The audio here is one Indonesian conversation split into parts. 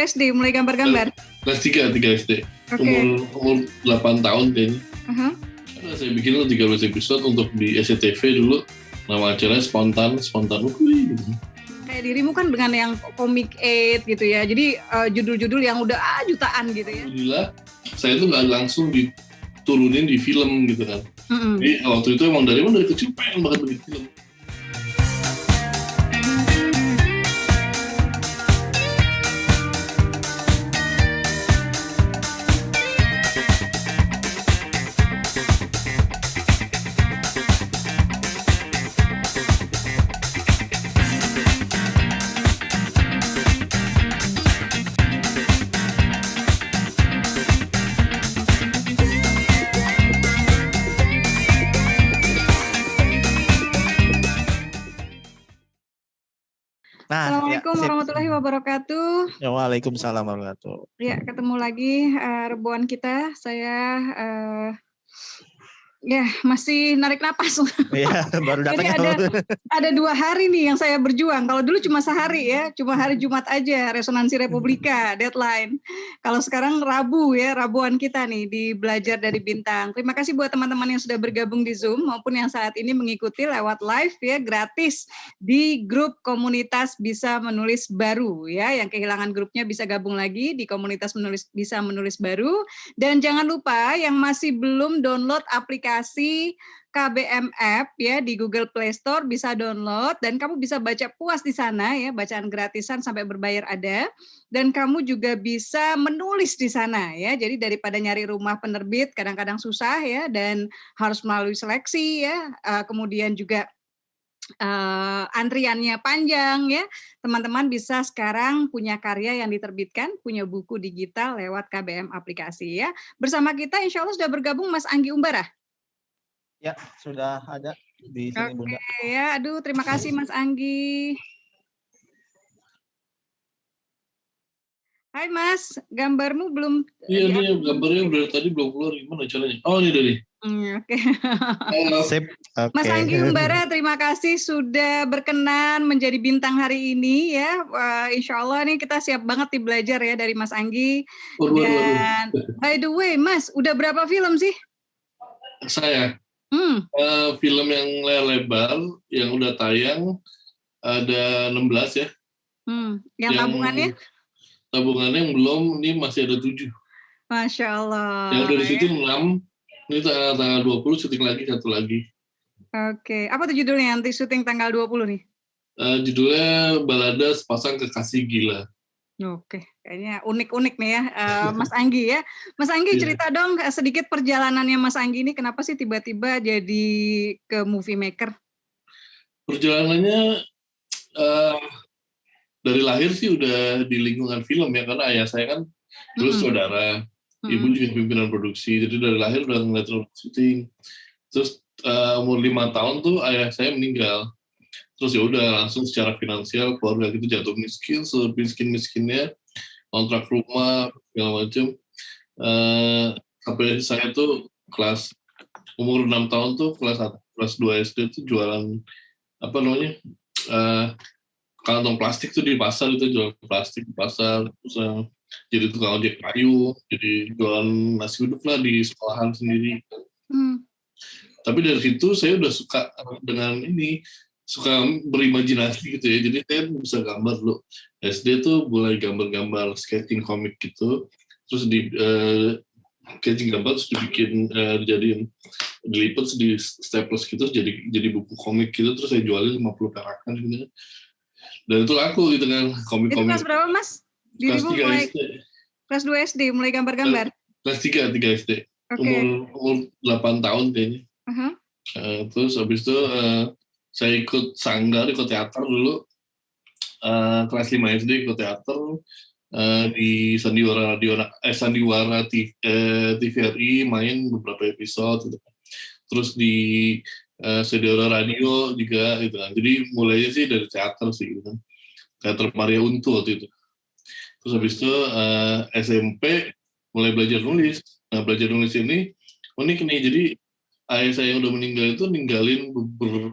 SD mulai gambar-gambar? Kelas 3 SD. Oke. Umur 8 tahun kayaknya. Saya bikin 13 episode untuk di SCTV dulu. Nama acaranya spontan gitu. Kayak dirimu kan dengan yang komik 8 gitu ya. Jadi judul-judul yang udah jutaan gitu ya. Alhamdulillah, saya tuh nggak langsung diturunin di film gitu kan. Jadi waktu itu emang dari kecil pengen banget bikin film. Assalamualaikum warahmatullahi wabarakatuh. Ya, waalaikumsalam warahmatullahi wabarakatuh. Ya, ketemu lagi rebuan kita. Saya masih narik napas. Iya, baru datang. Jadi ada 2 hari nih yang saya berjuang. Kalau dulu cuma sehari ya, cuma hari Jumat aja, Resonansi Republika, deadline. Kalau sekarang Rabu ya, Rabuan kita nih di Belajar dari Bintang. Terima kasih buat teman-teman yang sudah bergabung di Zoom maupun yang saat ini mengikuti lewat live ya, gratis di grup komunitas Bisa Menulis Baru ya. Yang kehilangan grupnya bisa gabung lagi di komunitas Bisa Menulis Baru. Dan jangan lupa yang masih belum download aplikasi KBM App ya di Google Play Store bisa download dan kamu bisa baca puas di sana ya, bacaan gratisan sampai berbayar ada, dan kamu juga bisa menulis di sana ya. Jadi daripada nyari rumah penerbit kadang-kadang susah ya dan harus melalui seleksi ya, kemudian juga antriannya panjang ya, teman-teman bisa sekarang punya karya yang diterbitkan, punya buku digital lewat KBM aplikasi ya. Bersama kita insya Allah sudah bergabung Mas Anggi Umbara. Ya, sudah ada di sini Bunda. Oke ya, aduh terima kasih Mas Anggi. Hai Mas, gambarmu belum? Iya, gambarnya udah tadi belum keluar, gimana caranya? Oh, ini dari. Oke. Sip. Mas Anggi Umbara, terima kasih sudah berkenan menjadi bintang hari ini ya. Insya Allah nih kita siap banget nih belajar ya dari Mas Anggi. Dan by the way Mas, udah berapa film sih? Saya? Film yang layar lebar yang udah tayang ada 16 ya. Yang tabungannya? Tabungannya yang belum, ini masih ada 7. Masya Allah. Yang dari situ 6, ini tanggal 20 syuting lagi, 1 lagi. Oke, apa tuh judulnya nanti syuting tanggal 20 nih? Judulnya Balada Sepasang Kekasih Gila. Oke, kayaknya unik-unik nih ya, Mas Anggi ya. Mas Anggi cerita dong sedikit perjalanannya Mas Anggi ini, kenapa sih tiba-tiba jadi ke movie maker? Perjalanannya dari lahir sih udah di lingkungan film ya, karena ayah saya kan dulu saudara, ibu juga pimpinan produksi, jadi dari lahir udah ngeliat syuting. Terus umur 5 tahun tuh ayah saya meninggal. Terus ya udah langsung secara finansial keluarga gitu jatuh miskin, semiskin-miskinnya, kontrak rumah segala macam. Sampai saya tuh umur 6 tahun tuh kelas 2 SD tuh jualan apa namanya? Kantong plastik tuh di pasar, itu jualan plastik di pasar. Terus jadi tukang ojek kayu, jadi jualan nasi uduk lah di sekolahan sendiri. Tapi dari situ saya udah suka dengan ini, suka berimajinasi gitu ya, jadi saya bisa gambar dulu. SD tuh mulai gambar-gambar sketching komik gitu, terus di sketching gambar terus dibikin dilipet di staples gitu, jadi buku komik gitu, terus saya jualin 50 perakan gitu. Dan itu laku gitu kan, komik-komik. Itu kelas berapa Mas? Kelas 3 SD. Kelas 2 SD mulai gambar-gambar? Kelas 3 SD. Umur 8 tahun kayaknya. Terus habis itu saya ikut sanggar, ikut teater dulu. Kelas 5 SD ikut teater di Sandiwara TVRI, main beberapa episode gitu. Terus di Sandiwara Radio juga gitu kan. Jadi mulainya sih dari teater sih gitu kan. Teater Maria Untu waktu itu. Terus habis itu SMP mulai belajar nulis. Nah, belajar nulis ini unik nih. Jadi ayah saya yang udah meninggal itu ninggalin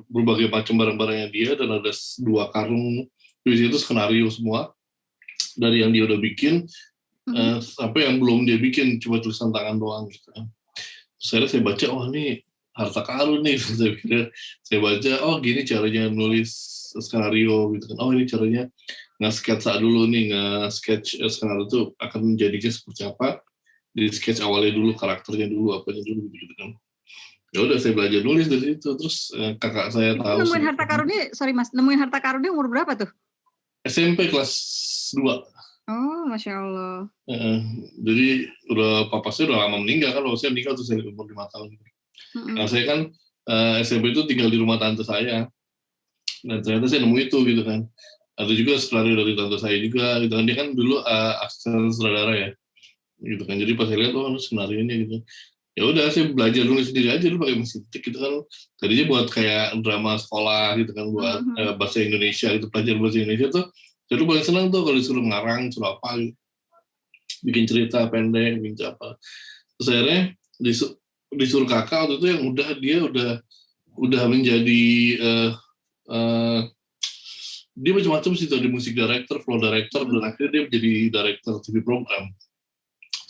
berbagai macam barang-barangnya dia, dan ada 2 karung di situ skenario semua. dari yang dia udah bikin sampai yang belum dia bikin, cuma tulisan tangan doang gitu. Terus saya baca, oh ini harta karun nih. Saya baca, oh gini caranya nulis skenario gitu kan. Oh ini caranya nge-sketsa dulu nih, nge-sketch skenario itu akan menjadinya seperti apa. Di sketch awalnya dulu, karakternya dulu, apanya dulu gitu kan. Ya udah saya belajar nulis dari situ. Terus kakak saya itu tahu. Nemuin harta karunnya, sorry Mas, nemuin harta karunnya umur berapa tuh? SMP kelas 2. Oh, Masya Allah. Jadi udah papa saya udah lama meninggal kan, waktu saya meninggal tuh saya umur 5 tahun. Nah saya kan SMP itu tinggal di rumah tante saya, dan ternyata saya nemu itu gitu kan. Ada juga skenario dari tante saya juga gitu kan, dia kan dulu asisten sutradara ya, gitu kan. Jadi pas saya lihat, oh skenario ini gitu, ya udah saya belajar nulis sendiri aja dulu pakai mesin ketik gitu kan. Tadinya buat kayak drama sekolah gitu kan, buat bahasa Indonesia gitu, pelajaran bahasa Indonesia tuh. Saya tuh paling senang tuh kalau disuruh ngarang, suruh apa gitu, bikin cerita pendek, bikin apa. Terus akhirnya disuruh kakak waktu itu yang dia udah menjadi dia macam-macam sih, di musik director, flow director, dan akhirnya dia menjadi director TV program.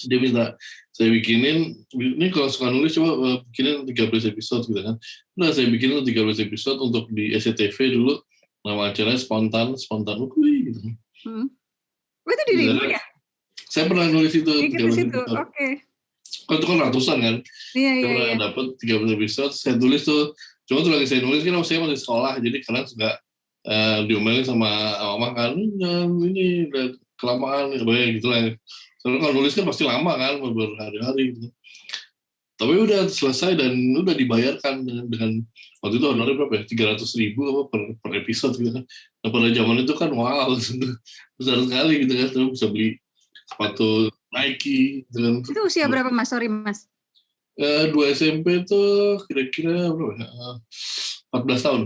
Terus dia minta saya bikinin, ini kalau suka nulis coba bikinin 13 episode gitu kan. Nah saya bikinin 13 episode untuk di SCTV dulu, nama acaranya Spontan Ukui gitu. Oh, itu dirimu ya? Saya pernah nulis itu 13 episode. Oke. Kan itu kan ratusan kan. Iya. Saya pernah dapat 13 episode, saya tulis tuh. Cuma tuh lagi saya nulis kan saya masih sekolah, jadi kalian suka diomelin sama mama kan, ini udah kelamaan gitu lah. Soalnya kalau nulis kan pasti lama kan, berhari-hari gitu. Tapi udah selesai dan udah dibayarkan dengan waktu itu honornya berapa ya? 300.000 apa per episode gitu kan. Nah pada zaman itu kan wow, besar sekali gitu kan. Terus bisa beli sepatu Nike gitu kan. Itu usia berapa Mas? Sorry Mas. 2 SMP tuh kira-kira berapa ya? 14 tahun.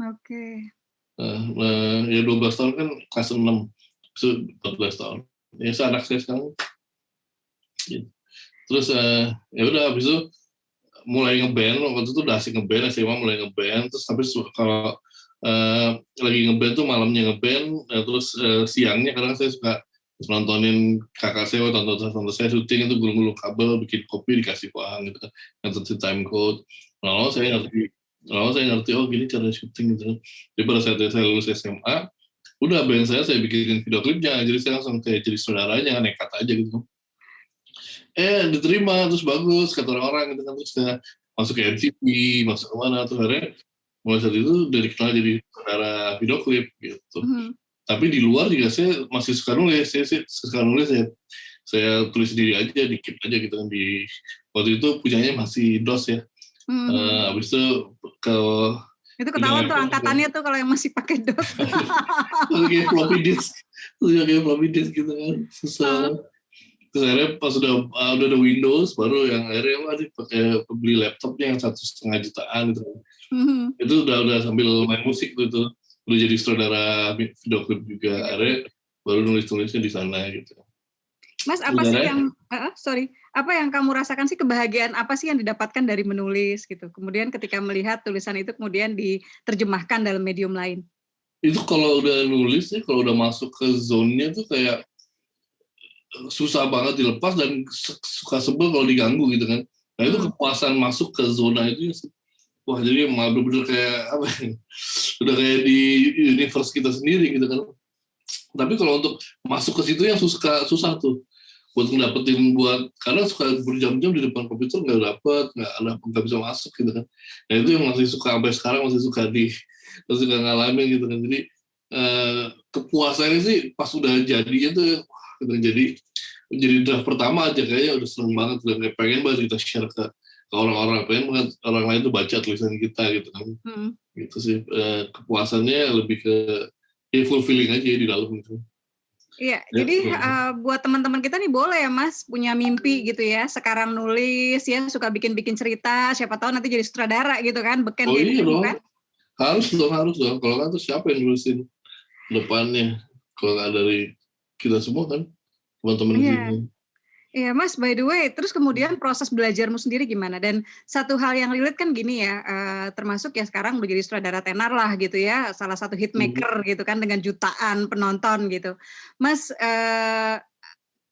Oke. Ya 12 tahun kan kelas 6. Itu 14 tahun. Ya anak saya sekarang. Gitu. Terus ya udah habis itu mulai ngeband, waktu itu udah asik ngeband, SMA mulai ngeband, terus habis kalau lagi ngeband tuh malamnya ngeband, terus siangnya kadang saya suka nontonin kakak saya, tonton saya syuting itu gulung-gulung kabel, bikin kopi dikasih uang gitu kan, nonton time code. Lalu saya ngerti oh gini cara syuting gitu. Jadi pada saat saya lulus SMA, udah band saya bikin video klipnya, jadi saya langsung kayak jadi saudaranya, nekat aja gitu. Diterima terus bagus kata orang-orang gitu kan, terus saya masuk ke MTV, masuk kemana, terus akhirnya mulai saat itu udah dikenal jadi saudara video klip gitu. Tapi di luar juga saya masih suka nulis, saya tulis sendiri aja, dikit aja gitu kan, di waktu itu punyanya masih DOS ya. Habis itu itu ketahuan tuh angkatannya tuh kalau yang masih pakai DOS. Kayak floppy disk gitu kan, susah. Terus akhirnya pas udah ada Windows, baru yang akhirnya pakai beli laptopnya yang 1,5 jutaan gitu. Itu udah sambil main musik gitu, udah jadi saudara video klip juga. Akhirnya baru nulis-nulisnya di sana gitu. Mas, apa sih yang apa yang kamu rasakan sih, kebahagiaan apa sih yang didapatkan dari menulis gitu? Kemudian ketika melihat tulisan itu kemudian diterjemahkan dalam medium lain. Itu kalau udah nulis nih, kalau udah masuk ke zone-nya tuh kayak susah banget dilepas dan suka sebel kalau diganggu gitu kan. Nah itu kepuasan masuk ke zona itu, wah jadi malah bener-bener kayak apa ya, udah kayak di universe kita sendiri gitu kan. Tapi kalau untuk masuk ke situ yang susah tuh buat ngedapetin, karena suka berjam-jam di depan komputer nggak bisa masuk gitu kan. Nah itu yang masih suka sampai sekarang masih suka ngalamin gitu kan. Jadi kepuasannya sih pas udah jadinya tuh, jadi draft pertama aja kayaknya udah seneng banget, udah kayak pengen banget kita share ke orang-orang, pengen banget orang lain tuh baca tulisan kita gitu kan. Gitu sih, kepuasannya lebih ke fulfilling aja di dalam gitu. Iya, jadi buat teman-teman kita nih boleh ya Mas punya mimpi gitu ya, sekarang nulis ya, suka bikin-bikin cerita, siapa tahu nanti jadi sutradara gitu kan, beken kayak gitu dong. kan? Harus dong, kalau kan tuh siapa yang nulisin depannya, kalau nggak dari kita semua kan, teman-teman kita. Iya Mas, by the way, terus kemudian proses belajarmu sendiri gimana? Dan satu hal yang relate kan gini ya, termasuk ya sekarang udah jadi sutradara tenar lah gitu ya, salah satu hitmaker gitu kan dengan jutaan penonton gitu. Mas,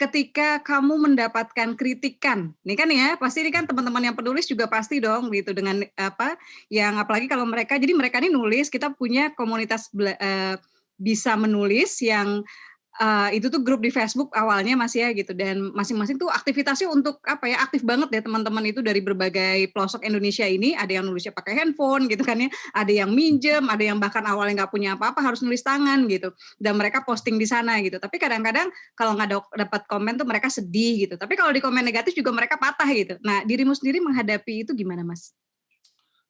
ketika kamu mendapatkan kritikan, ini kan ya pasti ini kan teman-teman yang penulis juga pasti dong gitu dengan apa, yang apalagi kalau mereka, jadi mereka ini nulis, kita punya komunitas bisa menulis yang itu tuh grup di Facebook awalnya Mas ya gitu, dan masing-masing tuh aktivitasnya untuk apa ya, aktif banget deh teman-teman itu dari berbagai pelosok Indonesia ini, ada yang nulisnya pakai handphone gitu kan ya, ada yang minjem, ada yang bahkan awalnya nggak punya apa-apa harus nulis tangan gitu, dan mereka posting di sana gitu. Tapi kadang-kadang kalau nggak dapat komen tuh mereka sedih gitu, tapi kalau di komen negatif juga mereka patah gitu. Nah dirimu sendiri menghadapi itu gimana Mas?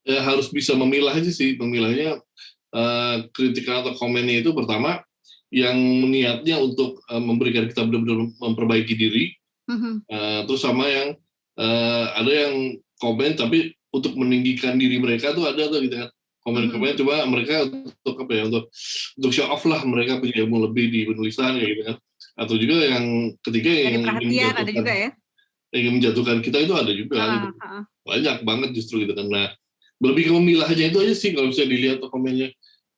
Ya, harus bisa memilah aja sih, memilahnya kritikan atau komennya itu pertama yang niatnya untuk memberikan kita benar-benar memperbaiki diri, terus sama yang ada yang komen tapi untuk meninggikan diri mereka tuh ada tuh gitu kan, komen-komen coba mereka untuk apa ya, untuk show off lah mereka punya ilmu lebih di penulisan kayak gitu kan, atau juga yang ketiga yang perhatian ada juga ya, ingin menjatuhkan kita itu ada juga gitu. Banyak banget justru gitu kan. Nah lebih ke memilahnya itu aja sih kalau bisa dilihat komennya,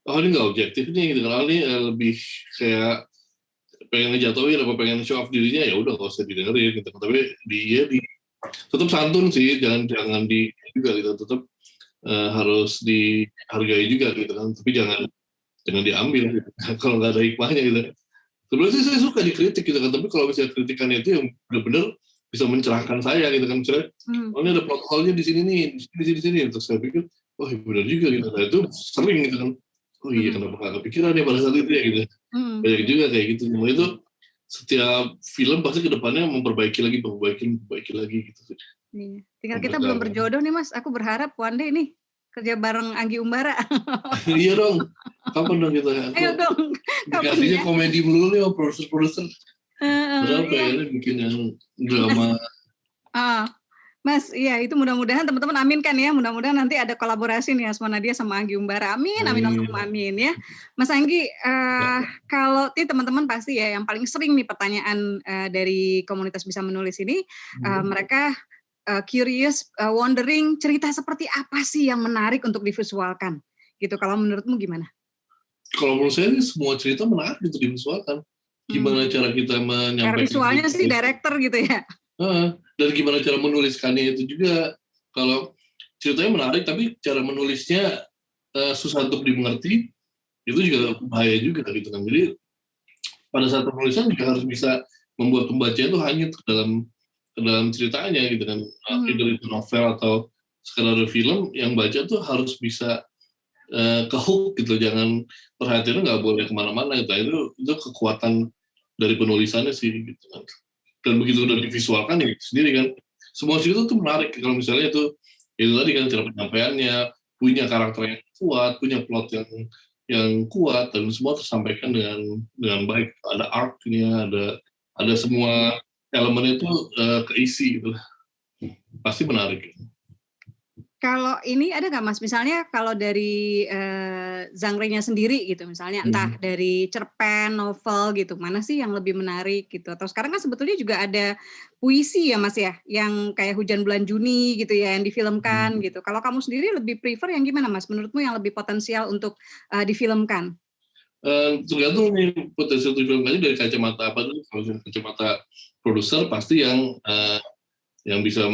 oh ini nggak objektif nih gitu kan, oh ini lebih kayak pengen ngejatuhin apa pengen show off dirinya, ya udah nggak usah didengerin gitu. Tapi tetap santun sih, jangan di juga gitu, tetap harus dihargai juga gitu kan, tapi jangan diambil gitu. Kalau nggak ada hikmahnya gitu. Sebenarnya sih saya suka dikritik gitu kan, tapi kalau misalnya kritikannya itu yang benar-benar bisa mencerahkan saya gitu kan, misalnya oh ini ada plot hole-nya di sini nih, di sini, terus saya pikir oh benar juga gitu. Nah itu sering gitu kan, oh iya kenapa nggak kepikiran ya pada saat itu ya gitu. Banyak juga kayak gitu. Cuma itu setiap film pasti kedepannya memperbaiki lagi gitu. Iya. Tinggal kita belum berjodoh nih Mas, aku berharap one day nih kerja bareng Anggi Umbara. Iya dong, kapan dong kita? Ayo dong. Dikasihnya komedi melulu nih sama produser. Berapa ya bikin yang drama. Mas, iya itu mudah-mudahan teman-teman aminkan ya, mudah-mudahan nanti ada kolaborasi nih Asma Nadia sama Anggi Umbara. Amin, amin ya. Mas Anggi, kalau teman-teman pasti ya yang paling sering nih pertanyaan dari komunitas bisa menulis ini, mereka curious, wondering cerita seperti apa sih yang menarik untuk divisualkan, gitu. Kalau menurutmu gimana? Kalau menurut saya semua cerita menarik untuk divisualkan. Gimana cara kita menyampaikan? Cara visualnya sih director gitu ya. Dan gimana cara menuliskannya itu juga. Kalau ceritanya menarik tapi cara menulisnya susah untuk dimengerti, itu juga bahaya juga gitu kan. Jadi pada saat penulisan juga harus bisa membuat pembaca itu hanyut ke dalam ceritanya gitu kan. Either itu novel atau skenario film, yang baca tuh harus bisa ke hook gitu, jangan perhatiannya nggak boleh kemana-mana gitu. Itu kekuatan dari penulisannya sih gitu kan. Dan begitu udah divisualkan ya sendiri kan, semua cerita tuh menarik kalau misalnya itu tadi kan cara penyampaiannya, punya karakter yang kuat, punya plot yang kuat, dan semua tersampaikan dengan baik, ada arc-nya, ada semua elemennya itu keisi gitu, pasti menarik. Kalau ini ada nggak Mas, misalnya kalau dari genre-nya sendiri gitu, misalnya entah dari cerpen, novel gitu, mana sih yang lebih menarik gitu? Atau sekarang kan sebetulnya juga ada puisi ya Mas ya, yang kayak Hujan Bulan Juni gitu ya, yang difilmkan gitu. Kalau kamu sendiri lebih prefer yang gimana Mas? Menurutmu yang lebih potensial untuk difilmkan? Tergantung nih potensial difilmkannya dari kacamata apa dulu. Kalau kacamata produser pasti yang bisa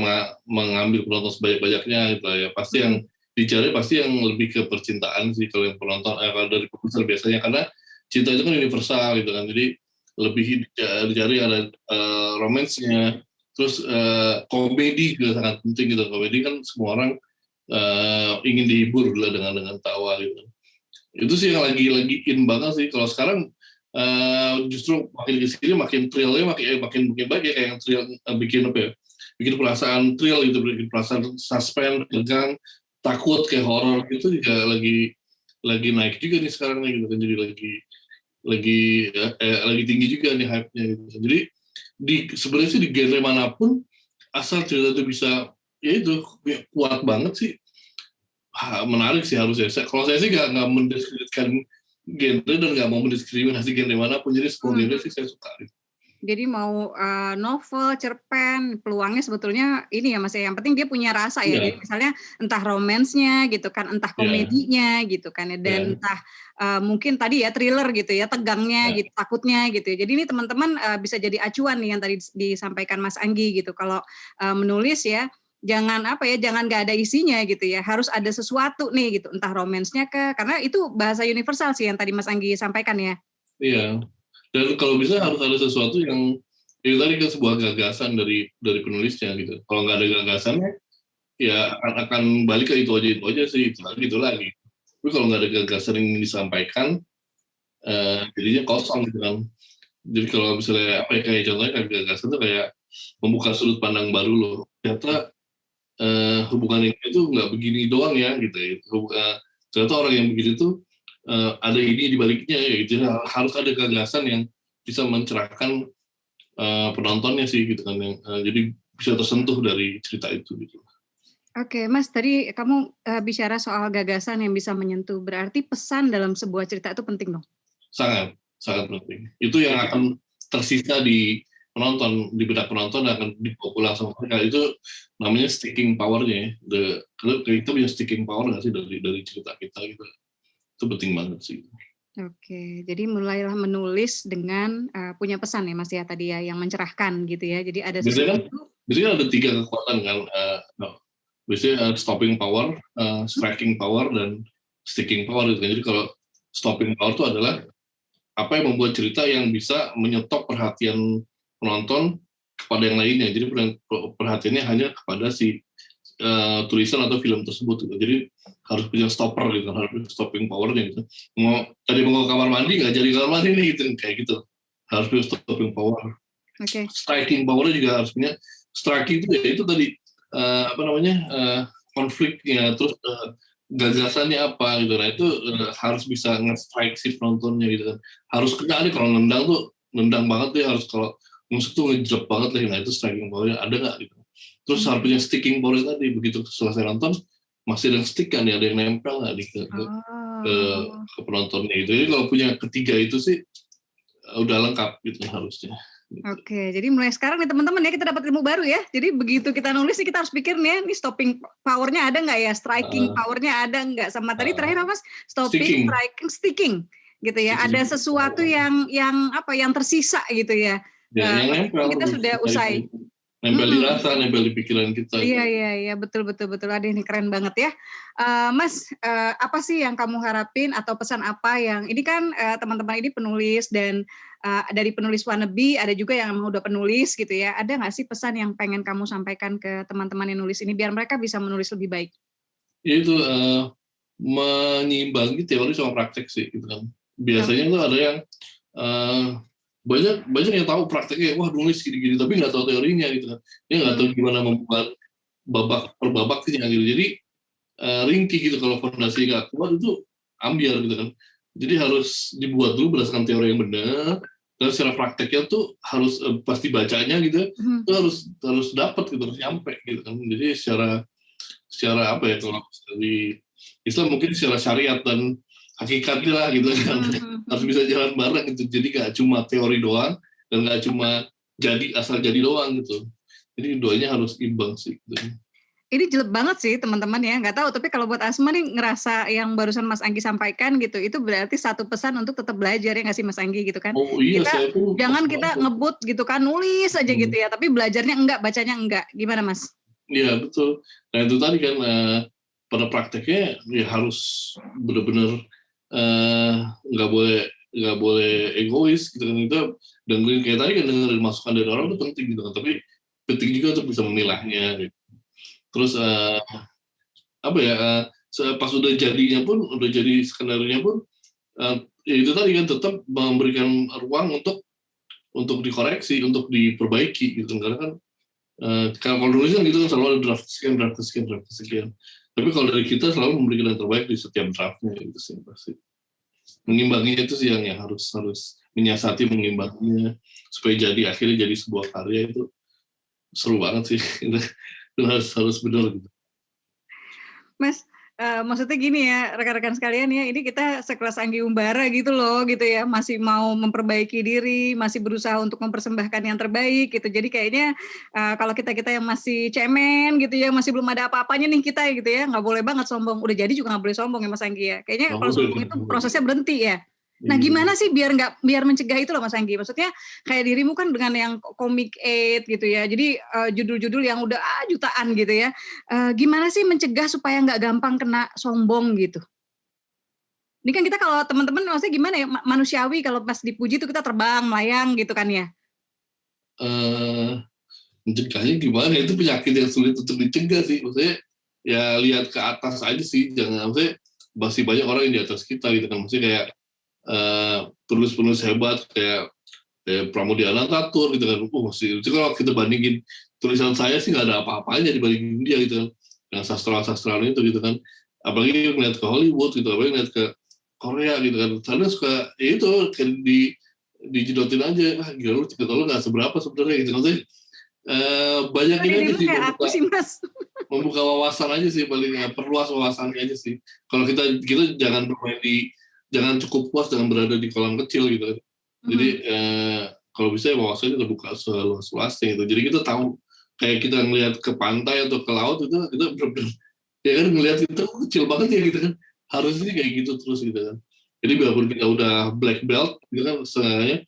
mengambil penonton sebanyak-banyaknya gitu ya. Pasti yang dicari pasti yang lebih ke percintaan sih kalau yang penonton, kalau dari produser biasanya, karena cinta itu kan universal gitu kan. Jadi lebih dicari ada romansnya, terus komedi juga sangat penting gitu. Komedi kan semua orang ingin dihibur lah dengan tawa gitu. Itu sih yang lagi in banget sih. Kalau sekarang justru makin kesini makin thrillnya makin baik ya, kayak yang thrill bikin perasaan thrill gitu, bikin perasaan suspense, tegang, takut kayak horor gitu juga lagi naik juga nih sekarang nih gitu kan. Jadi lagi tinggi juga nih hype-nya gitu. Jadi sebenarnya sih di genre manapun asal cerita itu bisa ya itu kuat banget sih, menarik sih harusnya. Kalau saya sih nggak mendeskripsikan genre dan nggak mau mendiskriminasi genre manapun, jadi semua genre sih saya suka gitu. Jadi mau novel, cerpen, peluangnya sebetulnya ini ya Mas ya, yang penting dia punya rasa ya. Jadi Iya, misalnya entah romansnya gitu kan, entah iya, komedinya gitu kan ya, dan iya, entah mungkin tadi ya thriller gitu ya, tegangnya iya, gitu, takutnya gitu ya. Jadi ini teman-teman bisa jadi acuan nih yang tadi disampaikan Mas Anggi gitu. Kalau menulis ya, jangan apa ya, jangan nggak ada isinya gitu ya, harus ada sesuatu nih gitu, entah romansnya karena itu bahasa universal sih yang tadi Mas Anggi sampaikan ya. iya. Dan kalau bisa harus ada sesuatu yang itu tadi kan sebuah gagasan dari penulisnya gitu. Kalau nggak ada gagasannya, ya akan balik ke itu aja sih, itu lagi. Tapi kalau nggak ada gagasan yang disampaikan, jadinya kosong gitu kan. Jadi kalau misalnya apa ya, kayak contohnya kayak gagasan tuh kayak membuka sudut pandang baru loh. Ternyata hubungan ini tuh nggak begini doang ya gitu ya. Ternyata orang yang begitu tuh ada ini di baliknya ya gitu. Harus ada gagasan yang bisa mencerahkan penontonnya sih gitu kan, yang jadi bisa tersentuh dari cerita itu gitu. Oke, Mas, tadi kamu bicara soal gagasan yang bisa menyentuh. Berarti pesan dalam sebuah cerita itu penting dong? Sangat sangat penting. Itu yang akan tersisa di penonton, di benak penonton, akan dibawa sama mereka. Itu namanya sticking power-nya ya. Kalau kita punya sticking power nggak sih dari cerita kita gitu. Itu penting banget sih. Oke, jadi mulailah menulis dengan punya pesan ya Mas ya tadi ya, yang mencerahkan gitu ya. Jadi ada Biasanya kan sesuatu. biasanya ada 3 kekuatan kan, biasanya stopping power, striking power, dan sticking power gitu kan. Jadi kalau stopping power itu adalah apa yang membuat cerita yang bisa menyetop perhatian penonton kepada yang lainnya. Jadi perhatiannya hanya kepada si tulisan atau film tersebut gitu. Jadi harus punya stopper gitu, harus punya stopping powernya gitu. Mau kamar mandi nggak jadi kamar mandi nih gitu, kayak gitu. Harus punya stopping power. Oke. Striking powernya juga harus punya. Striking itu ya itu tadi apa namanya, konfliknya, terus gagasannya apa gitu. Nah itu harus bisa nge-strike si penontonnya gitu kan. Harus kena nih, kalau nendang tuh nendang banget deh, harus kalau musuh tuh ngejrep banget lah. Nah itu striking powernya ada nggak gitu. Terus harus punya sticking power tadi, begitu selesai nonton masih ada yang stick kan ya, ada yang nempel nggak di Oh. ke penontonnya gitu. Jadi kalau punya ketiga itu sih udah lengkap gitu harusnya. Gitu. Oke, jadi mulai sekarang nih teman-teman ya kita dapat ilmu baru ya. Jadi begitu kita nulis nih kita harus pikir nih, nih stopping powernya ada nggak ya, striking Uh, powernya ada nggak, sama tadi uh, terakhir apa Mas? Stopping, sticking, striking, sticking gitu ya. sticking, Ada sesuatu yang apa yang tersisa gitu ya. ya yang Meskipun nempel kita sudah usai. nempel di Mm-mm. rasa, nempel di pikiran kita Iya, gitu. iya, iya, betul, betul, betul. Aduh, ini keren banget ya. Mas, apa sih yang kamu harapin atau pesan apa yang ini kan teman-teman ini penulis dan dari penulis wannabe ada juga yang emang udah penulis gitu ya. Ada nggak sih pesan yang pengen kamu sampaikan ke teman-teman yang nulis ini biar mereka bisa menulis lebih baik? Ya itu menyeimbangi teori sama praktek sih gitu kan. Oke. Biasanya tuh ada yang uh, banyak banyak yang tahu prakteknya, wah nulis gini-gini, tapi nggak tahu teorinya gitu kan. Dia nggak tahu gimana membuat babak per babaknya gitu. Jadi ringkih gitu kalau fondasi nggak kuat itu ambiar gitu kan. Jadi harus dibuat dulu berdasarkan teori yang benar, dan secara prakteknya tuh harus pasti bacanya gitu, itu harus dapat gitu, harus nyampe gitu kan. Jadi secara apa ya, kalau dari Islam mungkin secara syariat dan hakikatnya lah gitu kan. Harus bisa jalan bareng gitu. Jadi nggak cuma teori doang dan nggak cuma jadi asal jadi doang gitu. Jadi duanya harus imbang sih gitu. Ini jelek banget sih teman-teman ya, nggak tahu. Tapi kalau buat Asma nih ngerasa yang barusan Mas Anggi sampaikan gitu, itu berarti satu pesan untuk tetap belajar ya nggak sih Mas Anggi gitu kan? Oh iya, Kita saya tuh pas jangan kita banget. ngebut gitu kan, nulis aja gitu ya, tapi belajarnya enggak, bacanya enggak. Gimana Mas? Iya betul. Nah itu tadi kan pada prakteknya ya harus benar-benar eh, nggak boleh nggak boleh egois gitu kan. Kita dengerin kayak tadi kan, dengerin masukan dari orang itu penting gitu kan. Tapi penting juga untuk bisa memilahnya. Gitu. Terus apa ya, pas udah jadinya pun, udah jadi skenario pun, ya itu tadi kan tetap memberikan ruang untuk dikoreksi, untuk diperbaiki gitu. Karena kan kalau nulis kan gitu kan selalu ada draft sekian, draft sekian, draft sekian. Tapi kalau dari kita selalu memberikan yang terbaik di setiap draftnya itu sih pasti. Mengimbanginya itu sih yang harus menyiasati, mengimbanginya supaya akhirnya jadi sebuah karya itu seru banget sih. Itu harus benar gitu. Mas, Maksudnya gini ya, rekan-rekan sekalian ya, ini kita sekelas Anggi Umbara gitu loh, gitu ya, masih mau memperbaiki diri, masih berusaha untuk mempersembahkan yang terbaik gitu. Jadi kayaknya kalau kita yang masih cemen gitu ya, masih belum ada apa-apanya nih kita gitu ya, nggak boleh banget sombong. Udah jadi juga nggak boleh sombong ya Mas Anggi ya. Kayaknya Nggak kalau boleh, sombong itu nggak boleh. prosesnya berhenti ya. Nah, Iya. gimana sih biar mencegah itu loh Mas Anggi? Maksudnya kayak dirimu kan dengan yang Comic 8 gitu ya. Jadi judul-judul yang udah jutaan gitu ya. Gimana sih mencegah supaya nggak gampang kena sombong gitu? Ini kan kita kalau teman-teman maksudnya gimana ya, manusiawi kalau pas dipuji itu kita terbang, melayang gitu kan ya. Eh, Mencegahnya gimana? Itu penyakit yang sulit untuk dicegah sih. Maksudnya ya lihat ke atas aja sih. Jangan, maksudnya masih banyak orang yang di atas kita gitu kan. Maksudnya kayak penulis-penulis hebat kayak Pramoedya Anantatur gitu kan. Masih itu kalau kita bandingin tulisan saya sih nggak ada apa-apanya dibandingin dia gitu kan. Yang sastrawan-sastrawan itu gitu kan. Apalagi ngeliat ke Hollywood gitu, apalagi ngeliat ke Korea gitu kan. Karena suka ya itu kayak dijedotin aja, gila lu cerita lu nggak seberapa sebenarnya gitu. Maksudnya banyak ini aja Dirimu sih kayak aku sih Mas. membuka wawasan aja sih paling perluas wawasannya aja sih. Kalau kita jangan bermain jangan cukup puas dengan berada di kolam kecil gitu kan. Jadi kalau bisa ya wawasannya terbuka seluas-luasnya gitu. Jadi kita tahu kayak kita ngelihat ke pantai atau ke laut itu kita benar-benar ya kan ngelihat itu kecil banget ya gitu kan. Harusnya kayak gitu terus gitu kan. Jadi biarpun kita udah black belt gitu kan sebenarnya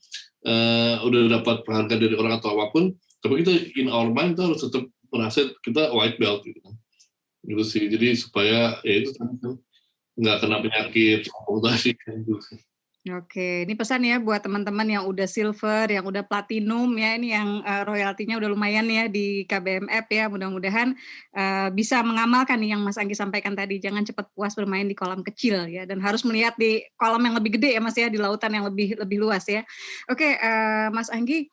udah dapat penghargaan dari orang atau apapun, tapi kita in our mind kita harus tetap merasa kita white belt gitu kan. Gitu sih. Jadi supaya ya itu nggak kena penyakit sombong tadi kan gitu. Oke, ini pesan ya buat teman-teman yang udah silver, yang udah platinum ya, ini yang royaltinya udah lumayan ya di KBMF ya, mudah-mudahan bisa mengamalkan nih yang Mas Anggi sampaikan tadi, jangan cepat puas bermain di kolam kecil ya, dan harus melihat di kolam yang lebih gede ya Mas ya, di lautan yang lebih luas ya. Oke, Mas Anggi,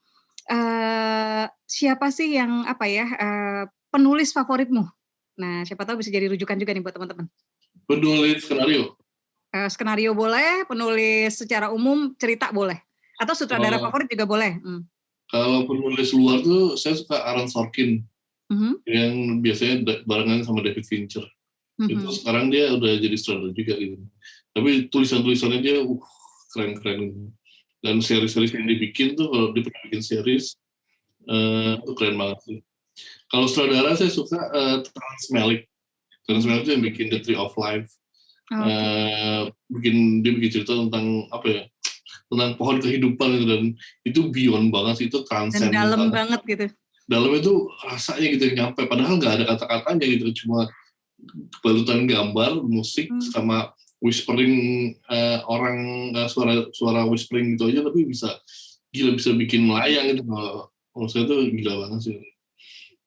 siapa sih yang penulis favoritmu? Nah, siapa tahu bisa jadi rujukan juga nih buat teman-teman. Penulis skenario. Skenario boleh, penulis secara umum cerita boleh, atau sutradara favorit juga boleh. Kalau penulis luar tuh saya suka Aaron Sorkin yang biasanya barengan sama David Fincher. Itu sekarang dia udah jadi sutradara juga gitu. Tapi tulisan-tulisannya dia keren-keren. Dan series-series yang dibikin tuh kalau dia pernah bikin series itu keren banget sih. Kalau sutradara saya suka Terrence Malick. Terrence Malick itu yang bikin The Tree of Life. Dia bikin cerita tentang apa ya, tentang pohon kehidupan gitu, dan itu beyond banget sih, itu transcend dan dalam banget gitu. Dalam itu rasanya gitu yang nyampe, padahal nggak ada kata-katanya gitu, cuma balutan gambar, musik sama whispering orang, suara whispering gitu aja, tapi bisa bikin melayang gitu. Kalau saya tuh gila banget sih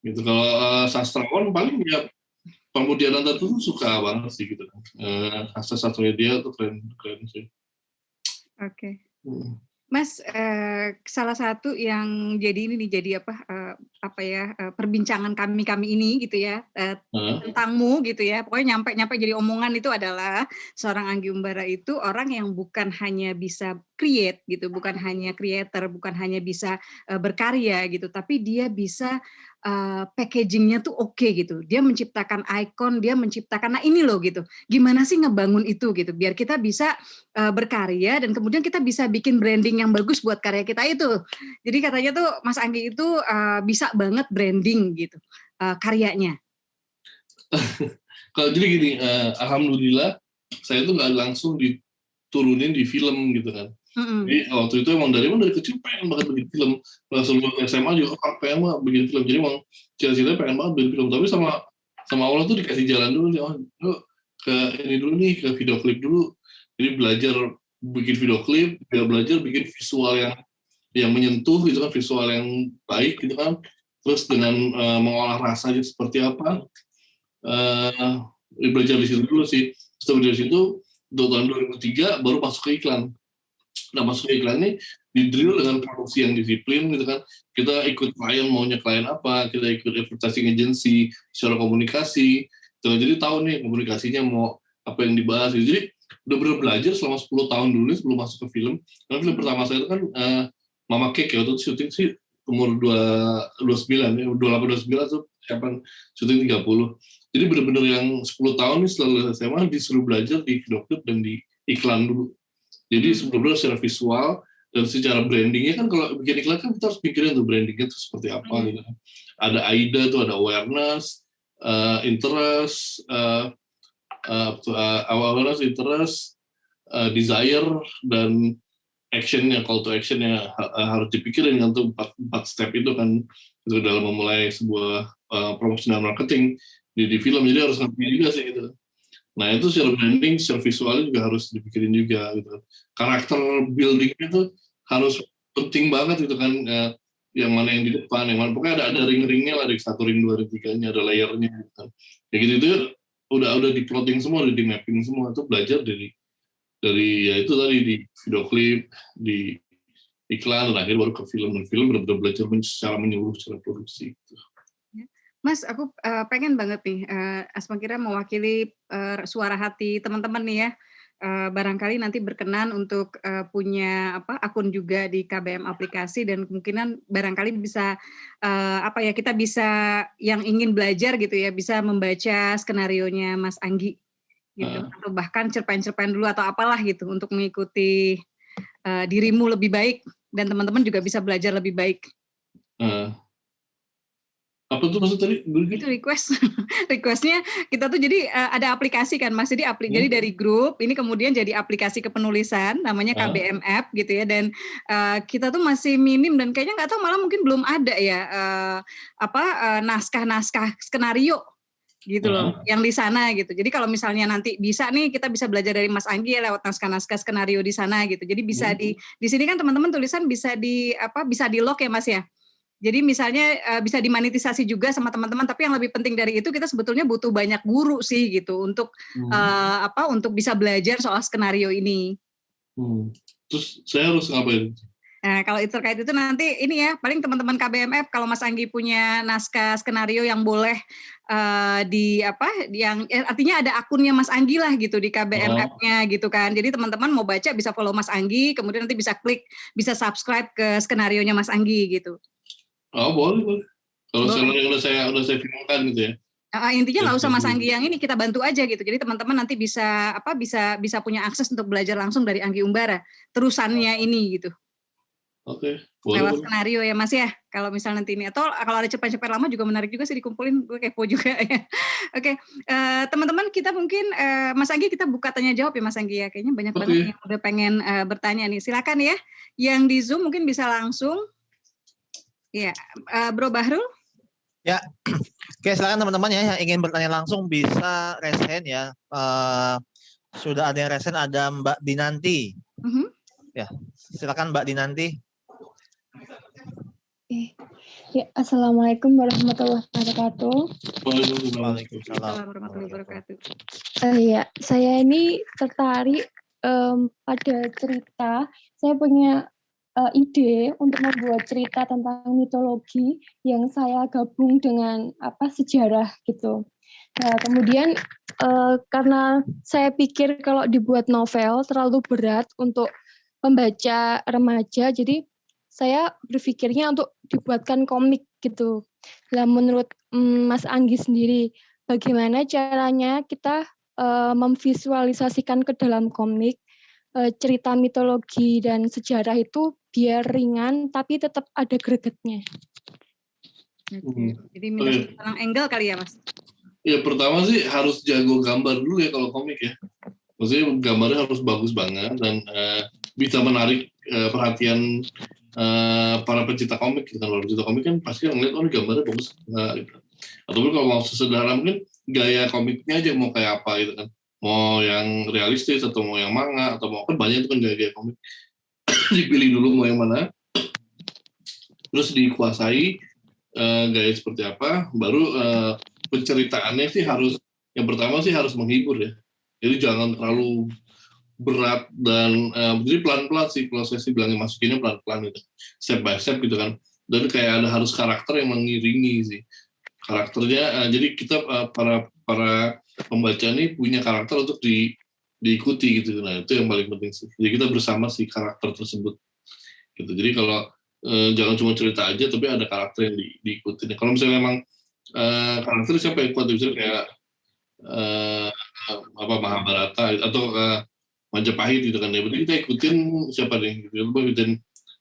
gitu. Kalau sastrawan paling ya Pramoedya Anantatur tuh suka banget sih gitu kan. Sastra dia tuh keren sih. Oke. Mas, salah satu yang jadi ini nih, jadi perbincangan kami ini gitu ya, tentangmu gitu ya, pokoknya nyampe jadi omongan itu adalah seorang Anggi Umbara itu orang yang bukan hanya bisa create gitu, bukan hanya creator, bukan hanya bisa berkarya gitu, tapi dia bisa packaging-nya tuh oke gitu. Dia menciptakan ikon, dia menciptakan, nah ini loh gitu. Gimana sih ngebangun itu gitu, biar kita bisa berkarya dan kemudian kita bisa bikin branding yang bagus buat karya kita itu. Jadi katanya tuh Mas Anggi itu bisa banget branding gitu karyanya. Kalau jadi gini, alhamdulillah saya tuh nggak langsung diturunin di film gitu kan. Jadi waktu itu emang dari kecil pengen banget bikin film. Langsung SMA juga pengen banget bikin film. Jadi emang cita-citanya pengen banget bikin film. Tapi sama Allah tuh dikasih jalan dulu. Yuk ke ini dulu nih, ke video klip dulu. Jadi belajar bikin video klip, belajar bikin visual yang menyentuh gitu kan, visual yang baik gitu kan. Terus dengan mengolah rasanya seperti apa. Belajar di situ dulu sih. Setelah dari situ tahun 2003 baru masuk ke iklan. Nah, masuk ke iklan ini di drill dengan produksi yang disiplin gitu kan. Kita ikut klien, maunya klien apa, kita ikut advertising agency secara komunikasi. Jadi tahu nih komunikasinya mau apa yang dibahas. Jadi udah bener belajar selama 10 tahun dulu nih sebelum masuk ke film. Karena film pertama saya itu kan Mama Cake ya, waktu itu syuting sih umur 29 ya, 28-29 tuh kapan syuting 30. Jadi benar-benar yang 10 tahun nih setelah lulus SMA disuruh belajar di video klip dan di iklan dulu. Jadi sebelumnya secara visual dan secara brandingnya kan, kalau bikin iklan kan kita harus pikirin tuh brandingnya tuh seperti apa gitu. Ada AIDA tuh, ada awareness, interest, awareness, interest, desire, dan actionnya, call to actionnya harus dipikirin kan tuh 4 step itu kan, itu dalam memulai sebuah promotional marketing di film. Jadi harus ngerti juga sih gitu. Nah itu secara branding, secara visualnya juga harus dipikirin juga gitu. Karakter building itu harus penting banget gitu kan, yang mana yang di depan, yang mana pokoknya ada ring-ringnya lah, dari 1 ring, 2 ring, 3-nya, ada layernya gitu kan. Ya gitu itu udah di plotting semua, udah di mapping semua. Itu belajar dari ya itu tadi, di video klip, di iklan, dan akhirnya baru ke film. Dan film benar-benar belajar secara menyeluruh, secara produksi gitu. Mas, aku pengen banget nih, Asma kira mewakili suara hati teman-teman nih ya. Barangkali nanti berkenan untuk punya akun juga di KBM aplikasi, dan kemungkinan barangkali bisa kita bisa, yang ingin belajar gitu ya, bisa membaca skenarionya Mas Anggi gitu, atau bahkan cerpen-cerpen dulu atau apalah gitu, untuk mengikuti dirimu lebih baik, dan teman-teman juga bisa belajar lebih baik. Apa tuh maksud tadi? Itu requestnya kita tuh jadi ada aplikasi kan Mas, jadi jadi dari grup ini kemudian jadi aplikasi kepenulisan namanya KBM App gitu ya, dan kita tuh masih minim, dan kayaknya nggak tahu, malah mungkin belum ada ya naskah-naskah skenario gitu loh yang di sana gitu. Jadi kalau misalnya nanti bisa nih, kita bisa belajar dari Mas Anggi ya, lewat naskah-naskah skenario di sana gitu. Jadi bisa di sini kan teman-teman tulisan bisa bisa di lock ya Mas ya. Jadi misalnya bisa dimonetisasi juga sama teman-teman, tapi yang lebih penting dari itu, kita sebetulnya butuh banyak guru sih gitu untuk untuk bisa belajar soal skenario ini. Terus saya harus ngapain? Nah, kalau itu terkait itu nanti ini ya, paling teman-teman KBMF kalau Mas Anggi punya naskah skenario yang boleh yang artinya ada akunnya Mas Anggi lah gitu di KBMF-nya gitu kan. Jadi teman-teman mau baca bisa follow Mas Anggi, kemudian nanti bisa klik, bisa subscribe ke skenarionya Mas Anggi gitu. Oh boleh. Kalau sekarang udah saya filmkan gitu ya. Intinya nggak usah Mas Anggi yang ini, kita bantu aja gitu. Jadi teman-teman nanti bisa bisa punya akses untuk belajar langsung dari Anggi Umbara terusannya ini gitu. Oke. Lewat skenario ya Mas ya. Kalau misal nanti ini, atau kalau ada cerpen-cerpen lama juga menarik juga sih dikumpulin, gue kepo juga ya. Oke, teman-teman kita mungkin Mas Anggi kita buka tanya jawab ya Mas Anggi ya. Kayaknya banyak banget yang udah pengen bertanya nih. Silakan ya. Yang di Zoom mungkin bisa langsung. Ya, Bro Bahrul. Ya, oke, silakan teman-teman ya yang ingin bertanya langsung bisa raise hand ya. Sudah ada yang raise hand, ada Mbak Dinanti. Ya, silakan Mbak Dinanti. Ya, Assalamualaikum warahmatullahi wabarakatuh. Waalaikumsalam warahmatullahi wabarakatuh. Ya, saya ini tertarik pada cerita. Saya punya ide untuk membuat cerita tentang mitologi yang saya gabung dengan sejarah gitu. Nah, kemudian karena saya pikir kalau dibuat novel terlalu berat untuk pembaca remaja, jadi saya berpikirnya untuk dibuatkan komik gitu. Nah, menurut Mas Anggi sendiri, bagaimana caranya kita memvisualisasikan ke dalam komik cerita mitologi dan sejarah itu biar ringan tapi tetap ada gregetnya. Oke. Jadi minta tentang angle kali ya Mas? Ya pertama sih harus jago gambar dulu ya kalau komik ya. Maksudnya gambarnya harus bagus banget dan bisa menarik perhatian para pencipta komik. Kalau pencipta komik kan pasti ngeliat ini gambarnya bagus gitu. Ataupun kalau mau sesederhana mungkin gaya komiknya aja mau kayak apa gitu kan. Mau yang realistis atau mau yang manga atau mau, kan banyak itu kan gaya-gaya komik. Dipilih dulu mau yang mana, terus dikuasai gaya seperti apa, baru penceritaannya sih yang pertama sih harus menghibur ya. Jadi jangan terlalu berat dan jadi pelan-pelan sih, kalau saya sih bilangnya masukinnya pelan-pelan gitu, step by step gitu kan. Dan kayak ada harus karakter yang mengiringi sih karakternya. Jadi kita para pembaca ini punya karakter untuk diikuti gitu. Nah itu yang paling penting sih. Jadi kita bersama si karakter tersebut gitu. Jadi kalau jangan cuma cerita aja tapi ada karakter yang diikuti. Kalau misalnya memang karakter siapa yang kuat, misalnya kayak Mahabharata atau Majapahit gitu kan ya. Berarti kita ikutin siapa nih? Gitu. Kita ikutin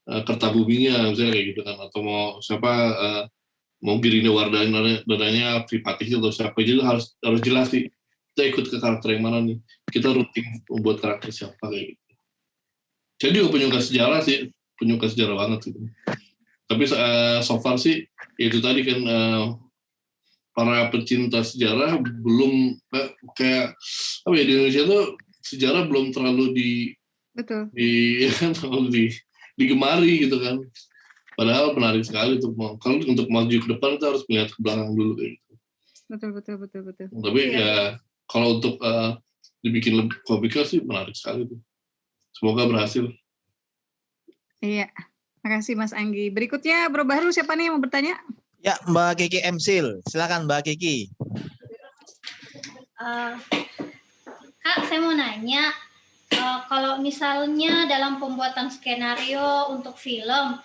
Kertabuminya misalnya kayak gitu kan, atau mau siapa mau Girinda Wardana Tripatih atau siapa, jadi harus jelas sih kita ikut ke karakter yang mana nih, kita rutin membuat karakter siapa kayak gitu. Saya juga penyuka sejarah banget gitu. Tapi so far sih itu tadi kan para pecinta sejarah belum kayak apa ya, di Indonesia tuh sejarah belum terlalu digemari gitu kan. Padahal menarik sekali kalau untuk maju ke depan kita harus melihat ke belakang dulu kayak gitu. Betul. Tapi ya kalau untuk dibikin lebih komikal sih menarik sekali tuh. Semoga berhasil. Iya. Makasih Mas Anggi. Berikutnya Bro Bahrul, siapa nih yang mau bertanya? Ya, Mbak Kiki Emsil. Silakan Mbak Kiki. Kak, saya mau nanya, kalau misalnya dalam pembuatan skenario untuk film,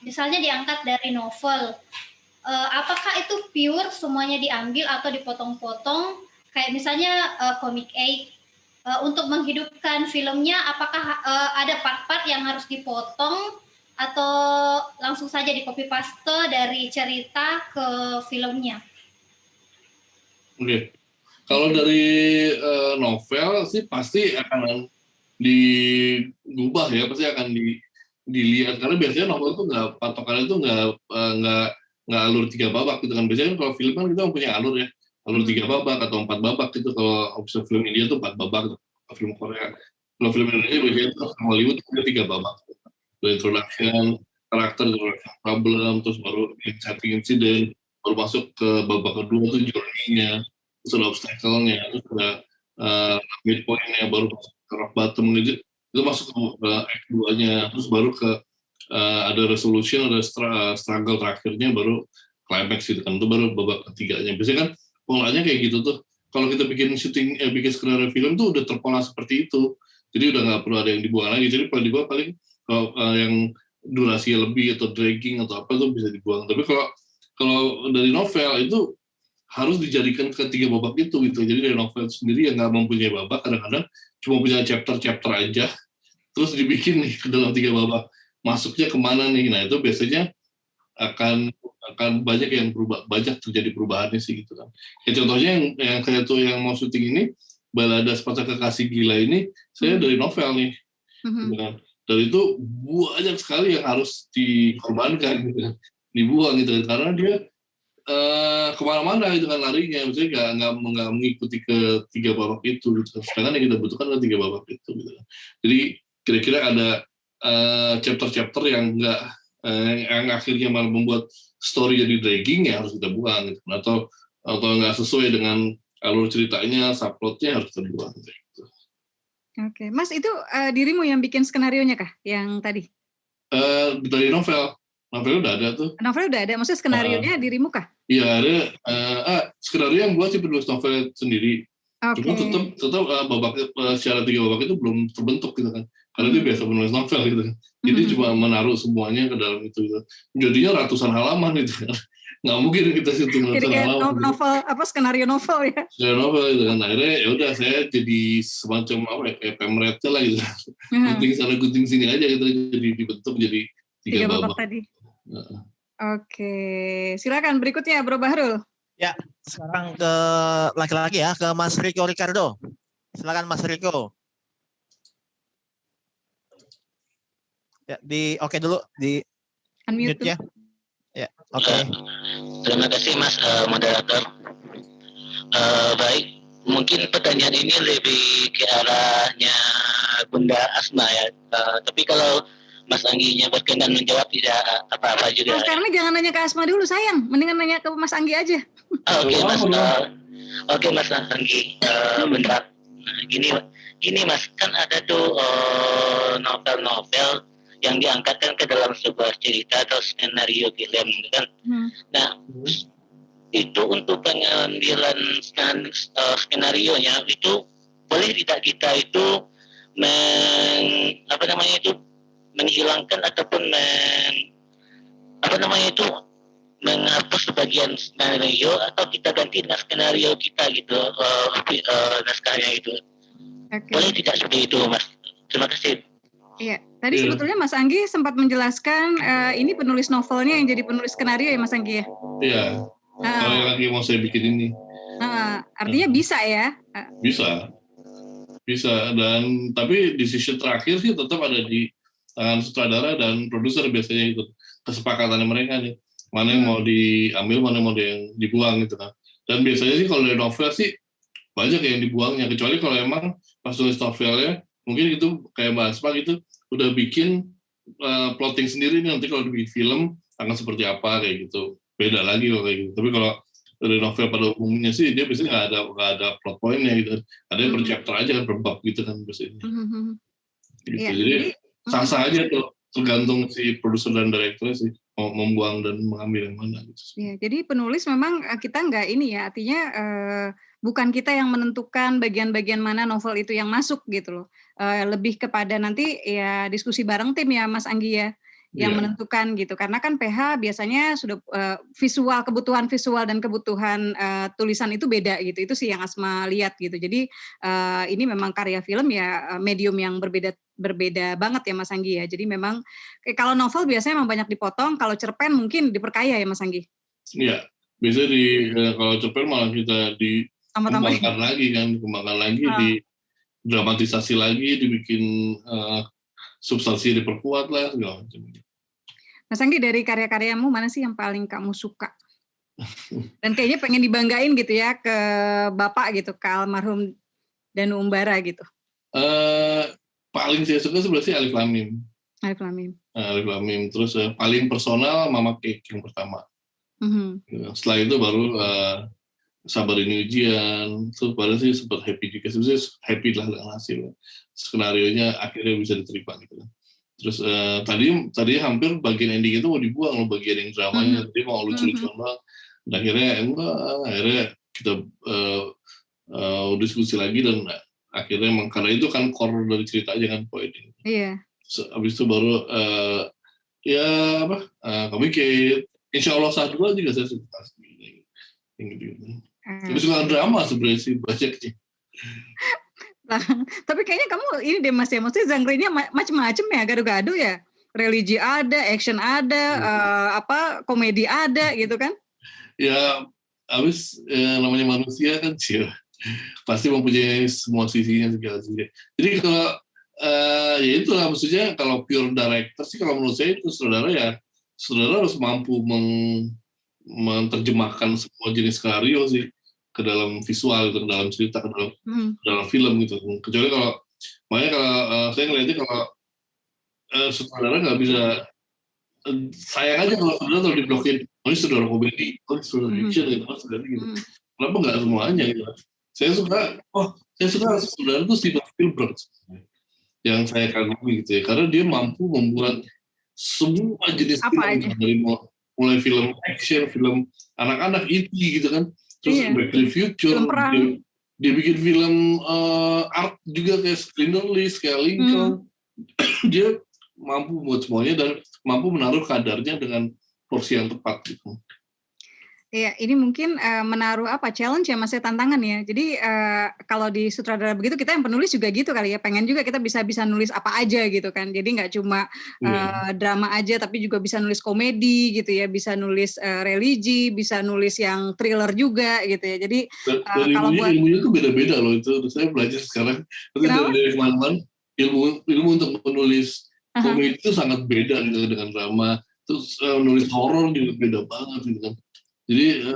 misalnya diangkat dari novel, apakah itu pure semuanya diambil atau dipotong-potong? Kayak misalnya Comic 8, untuk menghidupkan filmnya, apakah ada part-part yang harus dipotong atau langsung saja di copy paste dari cerita ke filmnya? Oke. Kalau dari novel sih pasti akan digubah ya, pasti akan dilihat, karena biasanya novel tuh patokannya tuh nggak alur 3 babak gitu kan. Biasanya kalau film kan kita punya alur ya, alur 3 babak atau 4 babak gitu. Kalau opsi film India tuh 4 babak, film Korea. Kalau film Indonesia biasanya tuh Hollywood itu 3 babak. Introduction karakter, problem, terus baru setting incident, baru masuk ke babak kedua tuh journey-nya, terus ada obstacle-nya, terus ada midpoint-nya, baru masuk ke rock bottom gitu. Itu masuk ke act 2-nya, terus baru ke ada resolution, ada struggle terakhirnya, baru climax gitu kan. Itu baru babak ketiganya. Biasanya kan polanya kayak gitu tuh. Kalau kita bikin skenario film tuh udah terpola seperti itu. Jadi udah nggak perlu ada yang dibuang lagi. Jadi paling dibuang paling kalau yang durasinya lebih atau dragging atau apa tuh bisa dibuang. Tapi kalau dari novel itu harus dijadikan ke 3 babak itu gitu. Jadi dari novel sendiri yang nggak mempunyai babak, kadang-kadang cuma punya chapter aja, terus dibikin nih ke dalam 3 babak. Masuknya kemana nih? Nah itu biasanya akan banyak yang berubah, banyak terjadi perubahannya sih gitu kan. Kayak contohnya yang kayak tuh yang mau syuting ini, Balada Sepasang Kekasih Gila ini, saya dari novel nih, gitu kan. Dan itu banyak sekali yang harus dikorbankan gitu kan, dibuang gitu kan, karena dia kemana-mana gitu kan larinya, misalnya nggak mengikuti ke 3 babak itu gitu kan. Sedangkan yang kita butuhkan adalah 3 babak itu gitu kan. Jadi kira-kira ada chapter-chapter yang nggak yang akhirnya malah membuat story jadi dragging, ya harus kita buang gitu. Atau nggak sesuai dengan alur ceritanya, subplotnya harus kita buang gitu. Oke, Mas itu dirimu yang bikin skenarionya kah yang tadi? Dari novel udah ada tuh. Novel udah ada, maksudnya skenarionya dirimu kah? Iya ada. Skenario yang buat sih penulis novel sendiri. Cuma tetap babak secara 3 babak itu belum terbentuk gitu kan, karena dia biasa menulis novel gitu kan. Jadi cuma menaruh semuanya ke dalam itu gitu. Jadinya ratusan halaman gitu kan. Nggak mungkin kita syuting ratusan halaman. Novel skenario novel ya. Skenario novel gitu kan. Akhirnya ya udah saya jadi semacam kayak pemretnya lah gitu. Gunting sana gunting sini aja gitu, jadi dibentuk jadi 3 babak tadi. Oke, silakan berikutnya Bro Bahrul. Ya, sekarang ke laki-laki ya, ke Mas Rico Ricardo. Silakan Mas Rico. Ya, oke dulu di unmute ya. Ya, oke. Terima kasih Mas moderator. Baik, mungkin pertanyaan ini lebih ke arahnya Bunda Asma ya. Tapi kalau Mas Angginya berkenan menjawab tidak apa-apa juga. Karena jangan nanya ke Asma dulu sayang, mendingan nanya ke Mas Anggi aja. Oke Mas. Oke Mas Anggi, bentar. Nah, gini Mas, kan ada tuh novel-novel yang diangkatkan ke dalam sebuah cerita atau skenario film kan. Nah, itu untuk pengambilan skenario-nya itu boleh tidak kita itu menghilangkan ataupun menghapus sebagian skenario atau kita ganti skenario kita gitu, naskahnya itu. Boleh tidak seperti itu, Mas? Terima kasih. Iya, tadi sebetulnya Mas Anggi sempat menjelaskan ini penulis novelnya yang jadi penulis skenario ya Mas Anggi ya? Iya, kalau yang lagi mau saya bikin ini. Artinya bisa ya? Bisa, dan tapi decision terakhir sih tetap ada di tangan sutradara dan produser biasanya itu kesepakatannya mereka nih. Mana yang mau diambil, mana yang mau dibuang gitu kan. Dan biasanya sih kalau dari novel sih banyak yang dibuangnya, kecuali kalau emang pas tulis novelnya mungkin itu kayak Mbak Asma gitu udah bikin plotting sendiri nih, nanti kalau dibikin film akan seperti apa kayak gitu, beda lagi kalau kayak gitu. Tapi kalau dari novel pada umumnya sih dia biasanya nggak ada plot point-nya gitu, ada yang per chapter aja kan, per bab gitu kan biasanya. Gitu. Ya, jadi sah-sah aja tuh, tergantung si produser dan direkturnya sih mau membuang dan mengambil yang mana gitu. Ya, jadi penulis memang kita nggak ini ya, artinya bukan kita yang menentukan bagian-bagian mana novel itu yang masuk gitu loh. Lebih kepada nanti ya diskusi bareng tim ya Mas Anggi ya, yang menentukan gitu. Karena kan PH biasanya sudah kebutuhan visual dan kebutuhan tulisan itu beda gitu. Itu sih yang Asma lihat gitu. Jadi ini memang karya film ya medium yang berbeda banget ya Mas Anggi ya. Jadi memang kalau novel biasanya memang banyak dipotong, kalau cerpen mungkin diperkaya ya Mas Anggi. Iya, biasanya kalau cerpen malah kita dikembangkan lagi kan, didramatisasi lagi, dibikin substansi diperkuat lah segala macam. Mas Anggi, dari karya-karyamu mana sih yang paling kamu suka? Dan kayaknya pengen dibanggain gitu ya ke Bapak gitu, ke almarhum Danu Umbara gitu. Paling saya suka sebenarnya Alif Lam Mim. Alif Lam Mim. Terus paling personal Mama Cake yang pertama. Setelah itu baru Sabar Ini Ujian. Terus baru sih sempat happy juga. Sebenarnya happy lah dengan hasil. Skenarionya akhirnya bisa diterima gitu. Terus tadi hampir bagian ending itu mau dibuang loh, bagian yang dramanya. Dia mau lucu-lucuan banget. Dan akhirnya kita diskusi lagi dan akhirnya emang karena itu kan core dari cerita aja kan poinnya. Iya. Habis itu baru Communicate. Insya Allah Sah juga saya suka. Gitu. Tapi suka drama sebenarnya sih banyaknya. Tapi kayaknya kamu ini deh Mas ya, maksudnya genre-nya macam-macam ya, gado-gado ya. Religi ada, action ada, komedi ada gitu kan? Ya, habis namanya manusia kan sih, pasti mempunyai semua sisinya segala sisi. Jadi kalau ya itulah maksudnya kalau pure director sih kalau menurut saya itu saudara harus mampu menerjemahkan semua jenis skenario sih ke dalam visual, ke dalam cerita, ke dalam film gitu. Kecuali kalau saya ngeliatnya kalau saudara nggak bisa, sayang aja kalau saudara diblokin, ini saudara komedi, saudara fiction gitu, saudara gitu. Kenapa nggak semuanya gitu? Saya suka saudara itu Steven Spielberg yang saya kagumi gitu ya, karena dia mampu membuat semua jenis film dari mulai film action, film anak-anak gitu kan. Terus Back to the Future, dia bikin film art juga kayak Screenerlist, kayak Lincoln. Dia mampu buat semuanya dan mampu menaruh kadarnya dengan porsi yang tepat gitu. Iya, ini mungkin menaruh challenge ya Mas, tantangan ya. Jadi kalau di sutradara begitu, kita yang penulis juga gitu kali ya, pengen juga kita bisa nulis apa aja gitu kan. Jadi nggak cuma drama aja, tapi juga bisa nulis komedi gitu ya, bisa nulis religi, bisa nulis yang thriller juga gitu ya. Jadi kalau ilmunya tuh beda-beda loh, itu saya belajar sekarang. Dari teman-teman, ilmu untuk menulis komedi itu sangat beda gitu dengan drama. Terus nulis horor juga beda banget gitu kan. Jadi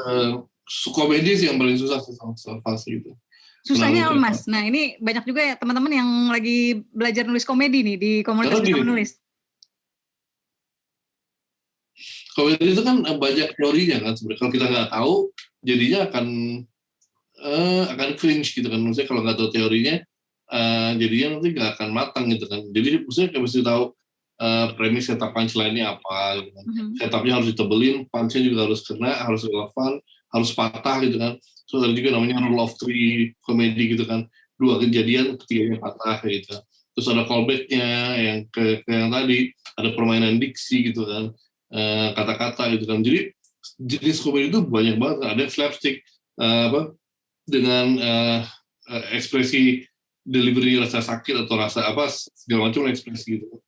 komedi sih yang paling susah sih sama fase gitu. Susahnya Mas. Nah ini banyak juga ya teman-teman yang lagi belajar nulis komedi nih di komunitas Bisa Menulis. Komedi itu kan banyak teorinya kan sebenarnya. Kalau kita nggak tahu, jadinya akan cringe gitu kan. Maksudnya kalau nggak tahu teorinya, jadinya nanti nggak akan matang gitu kan. Jadi maksudnya kita mesti tahu premis setup punchline-nya apa gitu kan. Setupnya harus ditebelin, punch-nya juga harus kena, harus relevan, harus patah gitu kan. So ada juga namanya rule of three komedi gitu kan. 2 kejadian, ketiganya patah gitu. Terus ada callback-nya yang ke yang tadi, ada permainan diksi gitu kan. Kata-kata gitu kan. Jadi jenis komedi itu banyak banget. Ada slapstick dengan ekspresi delivery rasa sakit atau rasa apa segala macam ekspresi gitu.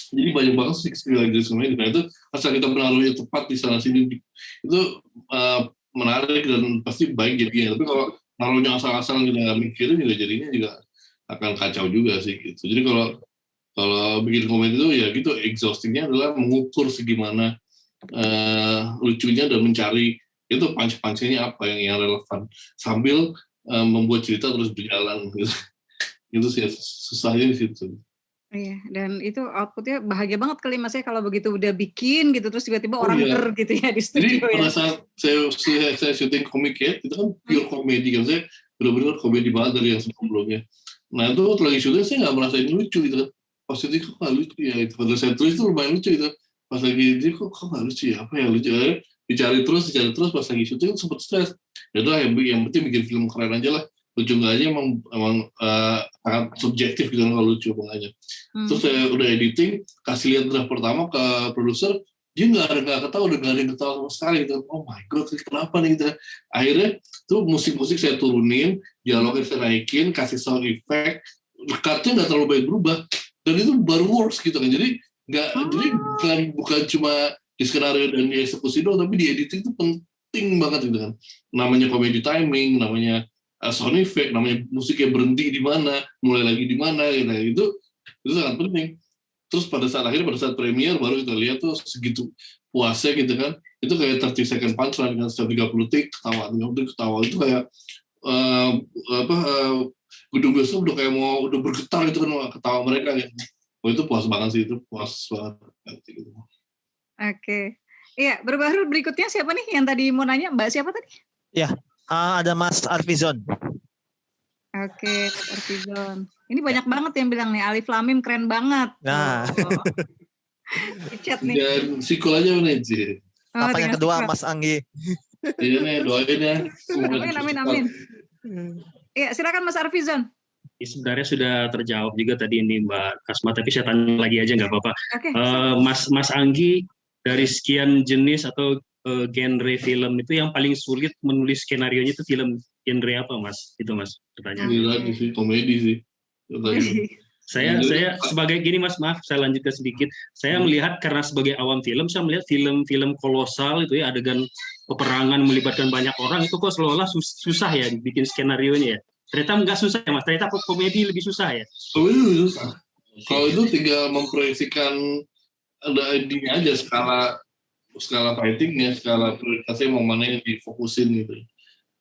Jadi banyak banget sih jenis komedi. Nah itu asal kita menaruhnya tepat di sana sini itu menarik dan pasti baik jadinya. Tapi kalau naruhnya asal-asal kita mikirin juga jadinya juga akan kacau juga sih gitu. Jadi kalau bikin komedi itu ya gitu, exhaustingnya adalah mengukur segimana lucunya dan mencari itu punch-punchnya apa yang relevan sambil membuat cerita terus berjalan gitu. Itu sih susahnya di situ. Iya, dan itu outputnya bahagia banget kali Mas ya kalau begitu udah bikin gitu terus tiba-tiba orang gitu ya di studio. Jadi pada saat saya syuting komik ya, itu kan pure komedi kan, saya benar-benar komedi banget dari yang sebelumnya. Nah itu lagi syuting saya nggak merasa ini lucu gitu kan. Pas itu kok nggak lucu ya, itu pada saya tulis itu lumayan lucu gitu. Pas lagi itu kok nggak lucu ya, apa yang lucu ya? Dicari terus pas lagi syuting sempat stres. Ya udah yang penting bikin film keren aja lah. Lucu nggak aja emang sangat subjektif gitu kan kalau lucu aja. Terus saya udah editing, kasih lihat draft pertama ke produser, dia nggak ketawa, udah nggak ada yang ketawa sama sekali gitu. Oh my god, kenapa nih gitu. Akhirnya tuh musik-musik saya turunin, dialognya saya naikin, kasih sound effect, cutnya nggak terlalu banyak berubah, dan itu baru works gitu kan. Jadi bukan cuma di skenario dan di eksekusi doang, tapi di editing itu penting banget gitu kan. Namanya comedy timing, namanya sound effect, namanya musiknya berhenti di mana, mulai lagi di mana gitu. Itu sangat penting. Terus pada saat premier baru kita lihat tuh segitu puasnya gitu kan. Itu kayak 30 second punchline kan, setiap 30 take ketawa itu kayak gedung bioskop udah bergetar gitu kan ketawa mereka gitu. Oh itu puas banget sih, itu puas banget gitu. Oke. Iya, Berbaharu berikutnya siapa nih yang tadi mau nanya? Mbak siapa tadi? Ya, ada Mas Arfizon. Oke, Mas Arfizon. Ini banyak banget yang bilang nih, Alif Lamim keren banget. Nah. Chat nih. Dan sikul aja nih, Ci. Apa yang kedua, Mas Anggi? Iya nih, doain ya. Amin. Iya, silakan Mas Arfizon. Sebenarnya sudah terjawab juga tadi ini Mbak Kasma, tapi saya tanya lagi aja nggak apa-apa. Okay. Mas Anggi, dari sekian jenis atau genre film itu yang paling sulit menulis skenarionya itu film genre apa Mas? Itu Mas pertanyaan. Lagi sih komedi sih. Saya sebagai gini Mas, maaf saya lanjutkan sedikit. Saya melihat karena sebagai awam film, saya melihat film-film kolosal itu ya, adegan peperangan melibatkan banyak orang itu kok seolah-olah susah ya bikin skenarionya ya. Ternyata nggak susah ya Mas, ternyata komedi lebih susah ya. Komedi lebih susah. Kalau itu tinggal memproyeksikan ada idenya aja, skala fightingnya, skala prioritasnya mau mana yang difokusin gitu.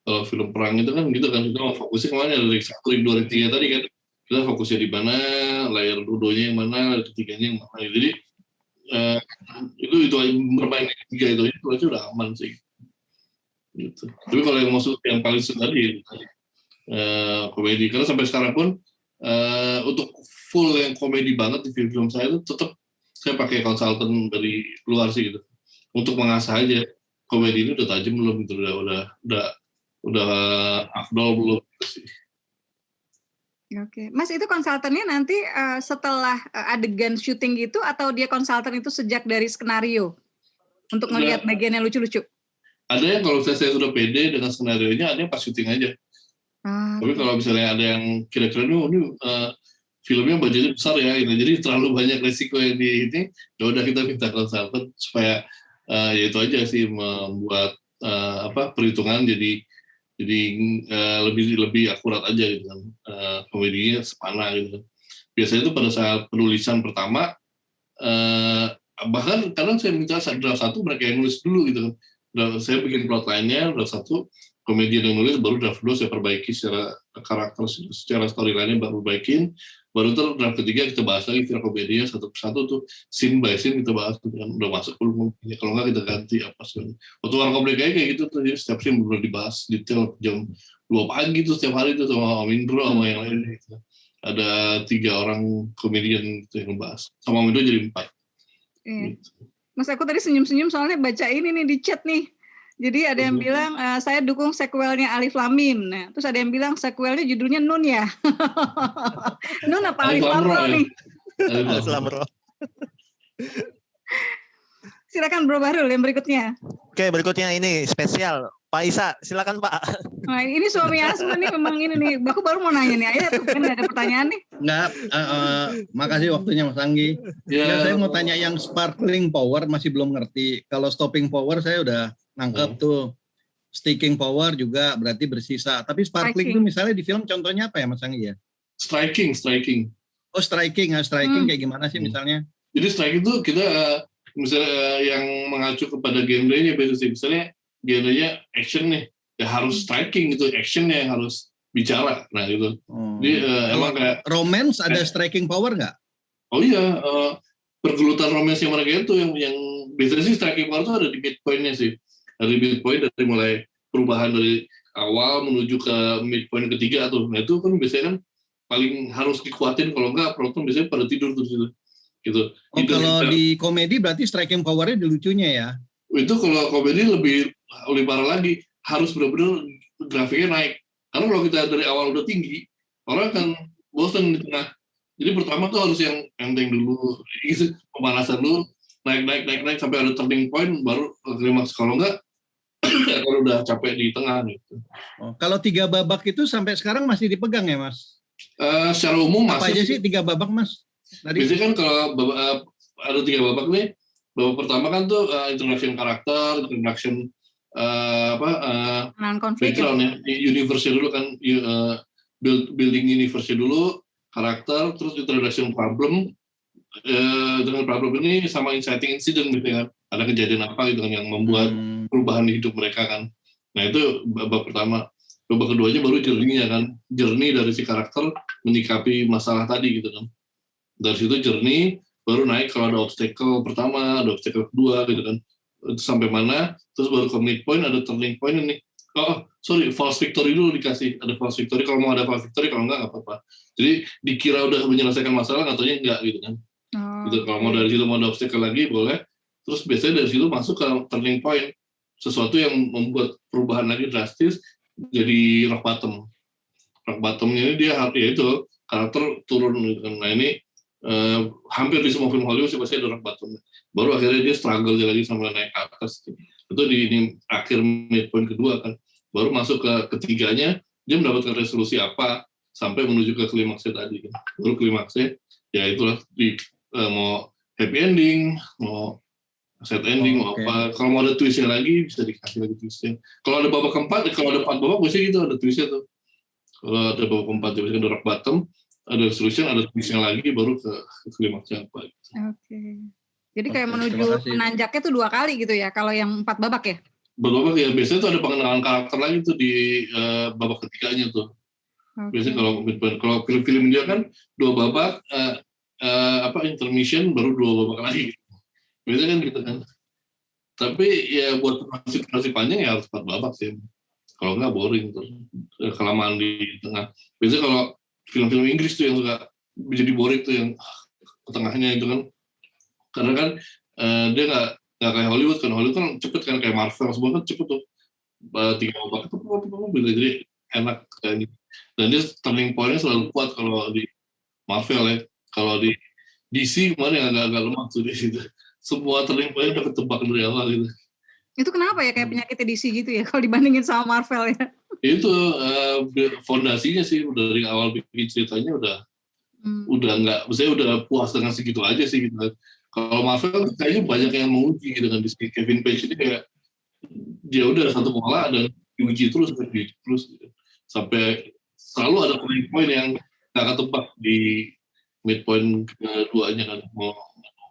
Kalau film perang itu kan gitu kan, kita mau fokusin kemana, dari 1, 2, 3 tadi kan. Kita fokusnya di mana, layar dudonya yang mana, layar ketiganya yang mana. Jadi itu bermain tiga itu aja udah aman sih. Gitu. Tapi kalau yang maksud yang paling susah tadi komedi, karena sampai sekarang pun untuk full yang komedi banget di film-film saya itu tetap saya pakai konsultan dari luar sih gitu untuk mengasah aja komedi ini udah tajam belum gitu, udah afdol belum gitu sih. Oke, Mas itu konsultannya nanti setelah adegan syuting gitu atau dia konsultan itu sejak dari skenario untuk ngelihat bagian yang lucu-lucu? Ada yang kalau saya sudah pede dengan skenario-nya, ada yang pas syuting aja. Tapi kalau misalnya ada yang kira-kira ini filmnya budgetnya besar ya, gitu. Jadi terlalu banyak resiko yang di ini, ya udah kita minta konsultan supaya ya itu aja sih membuat perhitungan jadi lebih akurat aja gitu kan, komedinya sepana gitu. Biasanya itu pada saat penulisan pertama, bahkan kadang saya minta draft 1 mereka yang nulis dulu gitu kan. Saya bikin plotline-nya draft 1, komedian yang nulis, baru draft 2 saya perbaiki secara karakter, secara storyline-nya baru perbaikin, baru draft 3 kita bahas lagi secara komedinya satu persatu tuh, scene by scene kita bahas tuh kan, udah masuk belum, kalau nggak kita ganti apa sih. Waktu orang komedi kayak gitu tuh, jadi setiap scene benar dibahas detail jam 2 pagi tuh setiap hari tuh sama Om Indro sama yang lain gitu. Ada 3 orang komedian gitu yang bahas, sama Om Indro jadi 4. Gitu. Mas aku tadi senyum-senyum soalnya baca ini nih di chat nih. Jadi ada yang bilang saya dukung sequelnya Alif Lamim. Nah, terus ada yang bilang sequelnya judulnya Nun ya. Nun apa Alif Lamro nih? Alif Lamro. Silakan Bro Bahrul yang berikutnya. Oke, berikutnya ini spesial. Pak Isa, silakan Pak. Nah, ini suami Asma nih memang ini nih. Aku baru mau nanya nih. Ayo tuh kan ada pertanyaan nih. Enggak, makasih waktunya Mas Anggi. Ya, saya mau tanya yang sparkling power masih belum ngerti. Kalau stopping power saya udah nangkep tuh. Sticking power juga berarti bersisa. Tapi sparkling itu misalnya di film contohnya apa ya Mas Anggi ya? Striking. Oh striking kayak gimana sih misalnya? Jadi striking itu kita misalnya yang mengacu kepada genre-nya biasanya. Misalnya genrenya action nih, ya harus striking gitu, actionnya yang harus bicara, nah gitu. Jadi emang kayak romance ada striking power nggak? Oh iya, pergelutan romance yang mereka itu yang biasanya sih striking power itu ada di midpoint-nya sih, dari midpoint dari mulai perubahan dari awal menuju ke midpoint ketiga tuh, nah itu kan biasanya kan paling harus dikuatin, kalau enggak penonton biasanya pada tidur tuh gitu. Oh, kalau di komedi berarti striking power-nya di lucunya ya? Itu kalau komedi lebih parah lagi, harus benar-benar grafiknya naik. Karena kalau kita dari awal udah tinggi, orang akan bosan di tengah. Jadi pertama tuh harus yang enteng dulu, gitu, pemanasan dulu, naik sampai ada turning point, baru klimaks. Kalau enggak, kalau udah capek di tengah gitu. Oh, kalau 3 babak itu sampai sekarang masih dipegang ya Mas? Secara umum apa masih. Apa aja sih 3 babak Mas? Biasanya kan kalau ada 3 babak nih, babak pertama kan tuh introduction karakter, introduction background ya, universe dulu kan, building universe dulu, karakter, terus introduction problem, dengan problem ini sama inciting incident gitu kan, ada kejadian apa gitu kan yang membuat perubahan di hidup mereka kan. Nah itu babak pertama. Babak keduanya baru journey-nya kan, journey dari si karakter menyikapi masalah tadi gitu kan. Dari situ journey baru naik kalau ada obstacle pertama, ada obstacle kedua gitu kan. Itu sampai mana, terus baru ke midpoint, ada turning point ini. False victory dulu dikasih, ada false victory, kalau mau ada false victory, kalau enggak apa-apa. Jadi dikira udah menyelesaikan masalah, katanya enggak gitu kan. Gitu. Kalau mau dari situ mau ada obstacle lagi, boleh. Terus biasanya dari situ masuk ke turning point, sesuatu yang membuat perubahan lagi drastis, jadi rock bottom. Rock bottomnya ini dia itu, karakter turun gitu kan. Nah ini hampir di semua film Hollywood sih pasti ada rock bottom. Baru akhirnya dia struggle lagi sampai naik ke atas. Itu di ini akhir midpoint kedua kan. Baru masuk ke ketiganya, dia mendapatkan resolusi apa sampai menuju ke klimaksnya tadi kan. Baru klimaksnya ya itulah mau happy ending, mau sad ending, mau apa. Kalau mau ada twistnya lagi bisa dikasih lagi twistnya. Kalau ada babak keempat, kalau ada 4 babak biasanya gitu ada twistnya tuh. Kalau ada babak keempat biasanya ada rock bottom, ada resolution, ada twistnya lagi, baru ke klimaksnya apa. Oke. Jadi kayak menuju menanjaknya tuh 2 kali gitu ya, kalau yang 4 babak ya? Babak ya, biasanya tuh ada pengenalan karakter lagi tuh di babak ketiganya tuh. Biasanya kalau film-film dia kan 2 babak, intermission, baru 2 babak lagi. Biasanya kan gitu kan. Tapi ya buat narasi panjang ya harus 4 babak sih. Kalau nggak boring tuh, kelamaan di tengah. Biasanya kalau film-film Inggris tuh yang suka jadi boring tuh yang ke tengahnya itu kan. Karena kan dia nggak kayak Hollywood kan. Hollywood kan cepet kan, kayak Marvel semua kan cepet tuh. 3 babak itu jadi enak kayak gitu. Dan dia turning point-nya selalu kuat kalau di Marvel ya. Kalau di DC kemarin agak lemah tuh di situ. Semua turning point udah ketebak dari awal gitu. Itu kenapa ya kayak penyakit DC gitu ya kalau dibandingin sama Marvel ya? Itu fondasinya sih dari awal bikin ceritanya udah nggak, maksudnya udah puas dengan segitu aja sih gitu. Kalau Marvel kayaknya banyak yang menguji gitu kan. Di Kevin Feige ini kayak dia udah satu pola dan diuji terus gitu. Sampai selalu ada poin yang nggak ketebak di midpoint keduanya kan, mau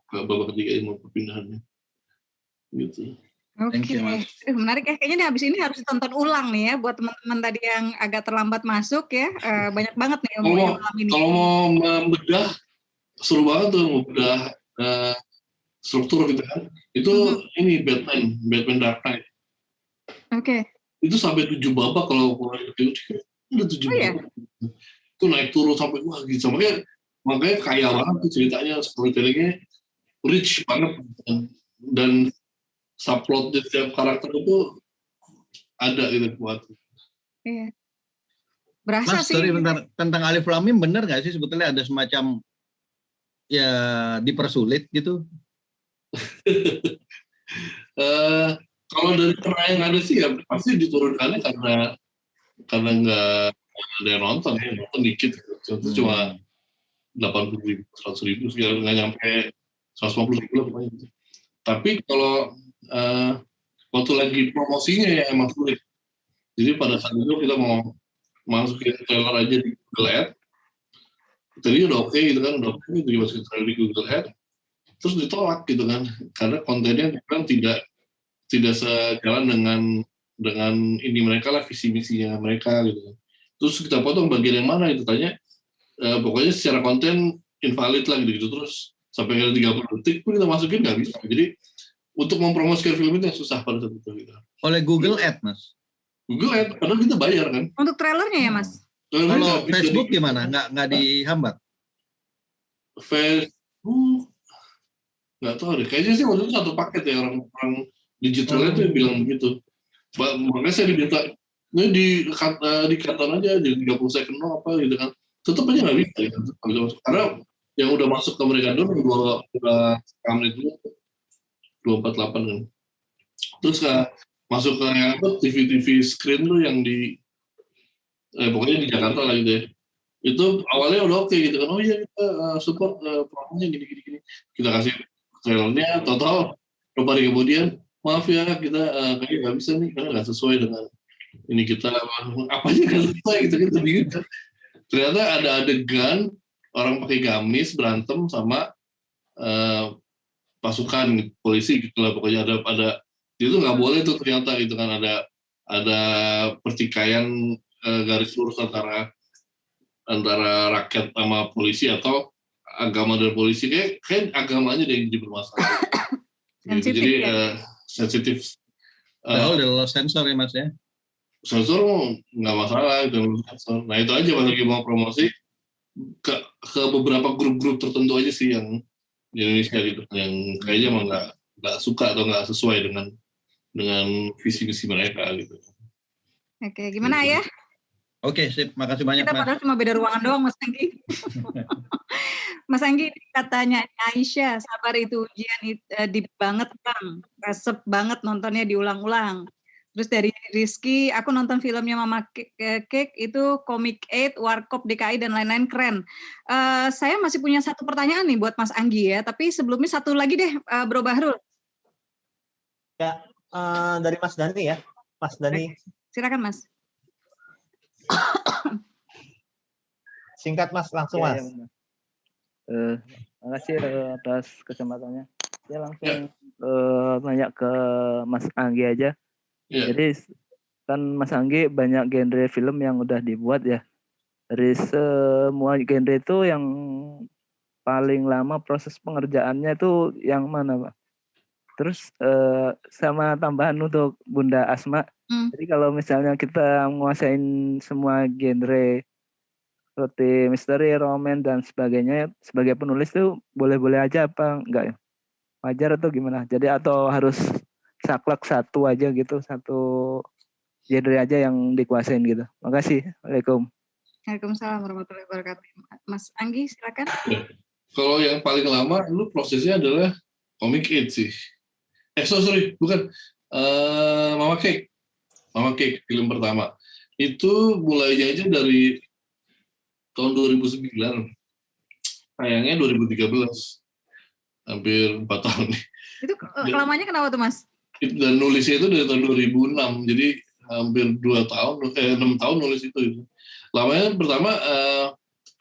ke babak ketiga mau perpindahannya gitu. Oke, menarik ya. Kayaknya habis ini harus ditonton ulang nih ya buat teman-teman tadi yang agak terlambat masuk ya. Banyak banget nih ilmu malam ini. Kalau mau membedah, seru banget tuh membedah struktur gitu kan. Itu ini Batman Dark Knight. Oke. Itu sampai 7 babak kalau itu udah 7 babak. Itu naik turun sampai wah gitu. Makanya kaya banget tuh ceritanya, storytellingnya rich banget dan subplot di setiap karakter itu ada gitu buat. Iya. Berasa Mas, sih. Mas, tentang Alif Lam Mim benar nggak sih sebetulnya ada semacam ya dipersulit gitu? Kalau dari pernah yang ada sih ya pasti diturunkannya karena nggak ada yang nonton ya, nonton dikit. Contoh cuma 80.000, 100.000 segala, nggak nyampe 150.000 lah pokoknya gitu. Tapi kalau waktu lagi promosinya ya emang sulit. Jadi pada saat itu kita mau masukin trailer aja di Google Ads, tadi udah oke gitu kan, udah oke gitu dimasukin trailer di Google Ads, terus ditolak gitu kan, karena kontennya memang tidak sejalan dengan ini mereka lah, visi misinya mereka gitu. Terus kita potong bagian yang mana itu tanya, pokoknya secara konten invalid lah gitu. Terus sampai ada 30 detik pun kita masukin nggak bisa. Jadi untuk mempromosikan film itu yang susah pada saat itu gitu. Oleh Google Ads, Mas. Google Ads, padahal kita bayar kan. Untuk trailernya ya, Mas? Kalau Facebook gimana? Nggak dihambat? Facebook nggak tahu deh. Kayaknya sih waktu itu satu paket ya, orang digitalnya tuh bilang begitu. Makanya saya diminta ini di karton aja jadi 30 second apa gitu kan. Tetap aja nggak bisa gitu. Karena yang udah masuk ke mereka dulu udah menit dulu 248 kan. Terus masuk ke yang apa TV screen tuh yang di pokoknya di Jakarta lah gitu ya. Itu awalnya udah oke gitu kan. Oh iya kita support promonya gini. Kita kasih trailernya, total beberapa hari kemudian maaf ya kita kayaknya nggak bisa nih karena nggak sesuai dengan ini kita apanya nggak sesuai gitu kita bingung kan. Ternyata ada adegan orang pakai gamis berantem sama pasukan polisi gitu lah, pokoknya ada itu nggak boleh tuh ternyata gitu kan, ada pertikaian garis lurus antara rakyat sama polisi atau agama dan polisi, kayak agamanya yang jadi bermasalah. Gitu. Jadi sensitif. Udah lolos sensor ya Mas ya? Sensor nggak masalah itu sensor. Nah itu aja pas lagi mau promosi ke beberapa grup-grup tertentu aja sih yang di Indonesia gitu, yang kayaknya emang nggak suka atau nggak sesuai dengan visi-visi mereka gitu. Oke, gimana ya? Oke, sip. Makasih banyak, Kita Mas. padahal cuma beda ruangan doang, Mas Anggi. Mas Anggi, katanya Aisyah, sabar itu ujian deep banget, Bang. Resep banget nontonnya diulang-ulang. Terus dari Rizky, aku nonton filmnya Mama Cake itu Comic 8, Warkop DKI, dan lain-lain, keren. Saya masih punya satu pertanyaan nih buat Mas Anggi ya, tapi sebelumnya satu lagi deh, Bro Bahrul. Ya, dari Mas Dani ya. Mas Dani. Silakan, Mas. Singkat Mas, langsung Mas. Makasih atas kesempatannya. Saya langsung tanya ke Mas Anggi aja. Jadi kan Mas Anggi banyak genre film yang udah dibuat ya. Dari semua genre itu yang paling lama proses pengerjaannya itu yang mana, Pak? Terus sama tambahan untuk Bunda Asma. Jadi kalau misalnya kita menguasain semua genre seperti misteri, roman dan sebagainya sebagai penulis tuh boleh-boleh aja apa enggak ya? Wajar atau gimana? Jadi atau harus saklek satu aja gitu, satu genre aja yang dikuasain gitu. Makasih. Waalaikumsalam. Waalaikumsalam warahmatullahi wabarakatuh. Mas Anggi silakan. Kalau yang paling lama lu prosesnya adalah Comic 8 sih. Sorry, bukan. Mama Cake film pertama. Itu mulainya aja dari tahun 2009. Sayangnya 2013. Hampir 4 tahun nih. Itu lamanya kenapa tuh, Mas? Dan nulisnya itu dari tahun 2006. Jadi hampir 6 tahun nulis itu. Lamanya pertama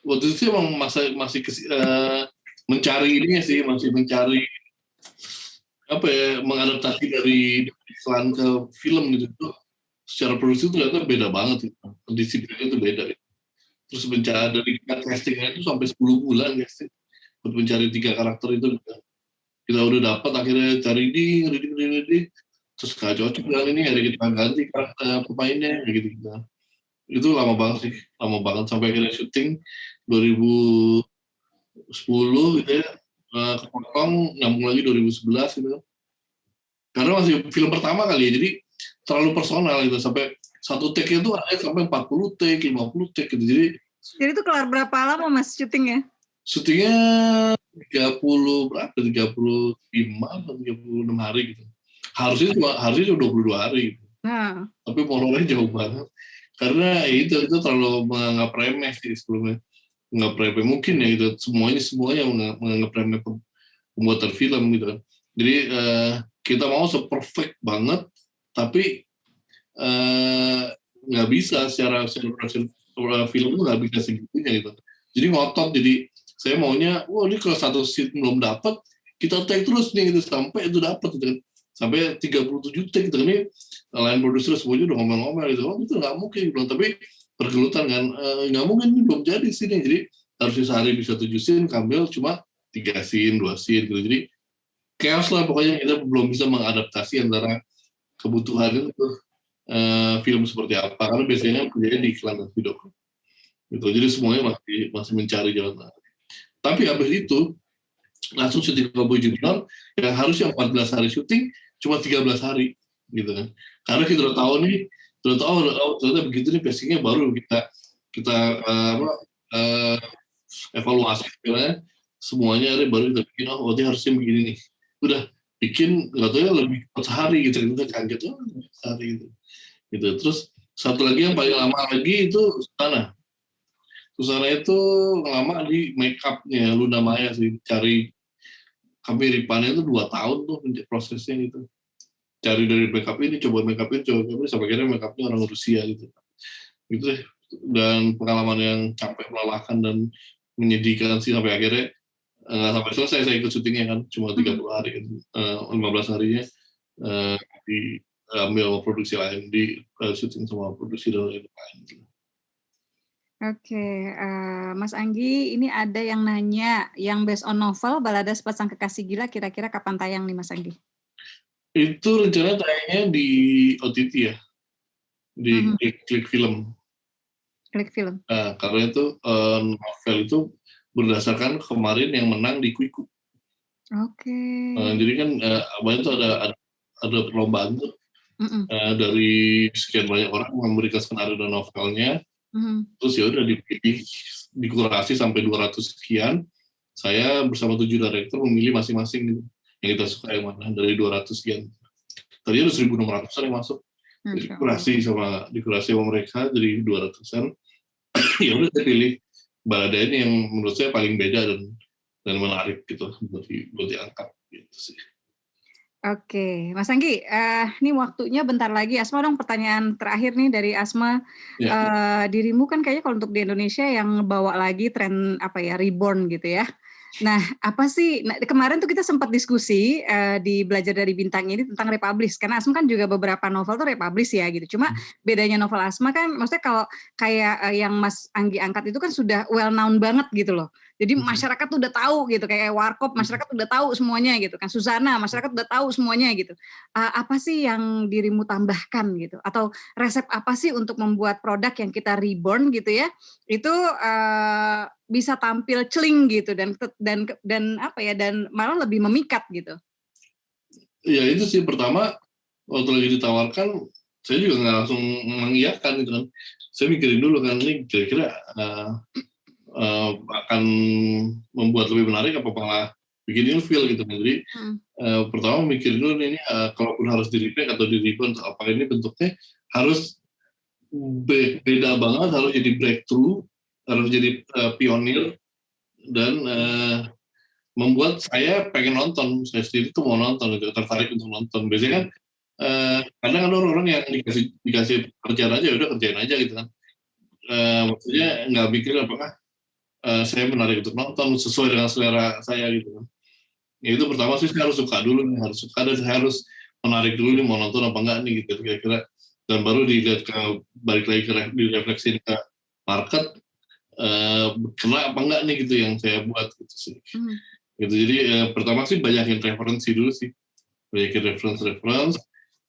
waktu itu emang masih mencari ininya sih, masih mencari mengadaptasi dari iklan ke film gitu. Secara produksi itu ternyata beda banget, disiplinnya itu beda. Terus mencari dari castingnya itu sampai 10 bulan casting untuk mencari 3 karakter itu. Kita udah dapat akhirnya cari di terus gak cocok dengan ini, akhirnya kita ganti karakter pemainnya gitu. Itu lama banget sampai akhirnya syuting 2010 gitu ya, kepotong nyambung lagi 2011 gitu. Karena masih film pertama kali ya, jadi terlalu personal gitu, sampai satu take itu ada sampai 40 take, 50 take gitu. Jadi itu kelar berapa lama Mas syutingnya? Syutingnya 35 atau 36 hari gitu. harusnya 22 hari. Tapi molornya jauh banget. Karena itu terlalu menganggap remeh sih sebelumnya. Menganggap remeh mungkin ya itu semuanya menganggap remeh pembuatan film gitu kan. Jadi kita mau se-perfect banget, tapi nggak bisa secara film itu nggak bisa segitunya gitu. Jadi ngotot, jadi saya maunya, ini kalau satu scene belum dapat, kita take terus nih gitu sampai itu dapat gitu kan. Sampai 37 take gitu. Ini lain produser semuanya udah ngomel-ngomel gitu. Itu nggak mungkin belum, tapi pergelutan kan, nggak mungkin ini belum jadi sini. Jadi harusnya sehari bisa 7 scene, Kambil cuma 3 scene, 2 scene gitu. Jadi chaos lah pokoknya, kita belum bisa mengadaptasi antara kebutuhan itu film seperti apa, karena biasanya kerjanya di iklan dan video gitu. Jadi semuanya masih mencari jalan. Tapi habis itu langsung syuting Cowboy Junior yang harusnya 14 hari syuting cuma 13 hari gitu kan. Karena kita udah tahu ternyata begitu nih pacingnya, baru kita evaluasi semuanya baru kita bikin, dia harusnya begini nih. Udah bikin nggak tahu ya lebih sehari gitu, kita kaget sehari gitu. Terus satu lagi yang paling lama lagi itu Susana itu lama di make up-nya Luna Maya sih, cari kemiripannya itu 2 tahun tuh prosesnya gitu. Cari dari make up ini, coba make up ini, sampai akhirnya make up-nya orang Rusia gitu deh. Dan pengalaman yang capek, melelahkan dan menyedihkan sih, sampai akhirnya nggak sampai selesai saya ikut syutingnya kan, cuma 30 hari, 15 harinya diambil produksi lain, di syuting sama produksi dan lain. Oke, Mas Anggi, ini ada yang nanya, yang based on novel Balada Sepasang Kekasih Gila, kira-kira kapan tayang nih Mas Anggi? Itu rencana tayangnya di OTT ya, di Klik Film. Klik Film. Karena itu novel itu berdasarkan kemarin yang menang di Kuiku. Oke. Jadi kan banyak tuh ada perlombaan tuh dari sekian banyak orang memberikan skenario dan novelnya. Terus ya udah dipilih, dikurasi sampai 200 sekian. Saya bersama 7 director memilih masing-masing gitu, yang kita suka yang mana dari 200 sekian. Tadi ada 1.600-an yang masuk. Dikurasi sama mereka dari 200-an. Ya udah saya pilih Balada ini yang menurut saya paling beda dan menarik gitu buat diangkat gitu sih. Oke, Mas Anggi, ini waktunya bentar lagi. Asma dong, pertanyaan terakhir nih dari Asma. Dirimu kan kayaknya kalau untuk di Indonesia yang bawa lagi tren reborn gitu ya. Nah, apa sih? Nah, kemarin tuh kita sempat diskusi di Belajar dari Bintang ini tentang republish, karena Asma kan juga beberapa novel tuh republish ya gitu. Cuma bedanya novel Asma kan, maksudnya kalau kayak yang Mas Anggi angkat itu kan sudah well known banget gitu loh. Jadi masyarakat tuh udah tahu gitu, kayak Warkop masyarakat udah tahu semuanya gitu kan, Susana masyarakat udah tahu semuanya gitu. Apa sih yang dirimu tambahkan gitu, atau resep apa sih untuk membuat produk yang kita reborn gitu ya, itu bisa tampil celing gitu dan malah lebih memikat gitu. Ya itu sih, pertama waktu lagi ditawarkan saya juga nggak langsung mengiyakan gitu kan. Saya mikirin dulu kan, ini kira-kira akan membuat lebih menarik apa malah bikin ilfeel gitu kan. Jadi pertama mikirin dulu ini kalaupun harus di-remake atau di-reborn, apa ini bentuknya harus beda banget, harus jadi breakthrough, harus jadi pionir, dan membuat saya pengen nonton, saya sendiri tuh mau nonton, tertarik untuk nonton. Biasanya kan kadang ada orang-orang yang dikasih kerjaan aja, udah kerjain aja gitu kan. Maksudnya nggak mikir apakah saya menarik untuk nonton sesuai dengan selera saya gitu kan. Ya itu pertama sih, saya harus suka dulu nih, harus suka, dan saya harus menarik dulu nih, mau nonton apa enggak nih gitu kira-kira. Dan baru dilihat balik lagi direfleksi ke market, kena apa enggak nih gitu yang saya buat gitu sih. Gitu. Jadi pertama sih banyakin referensi dulu sih, banyakin reference,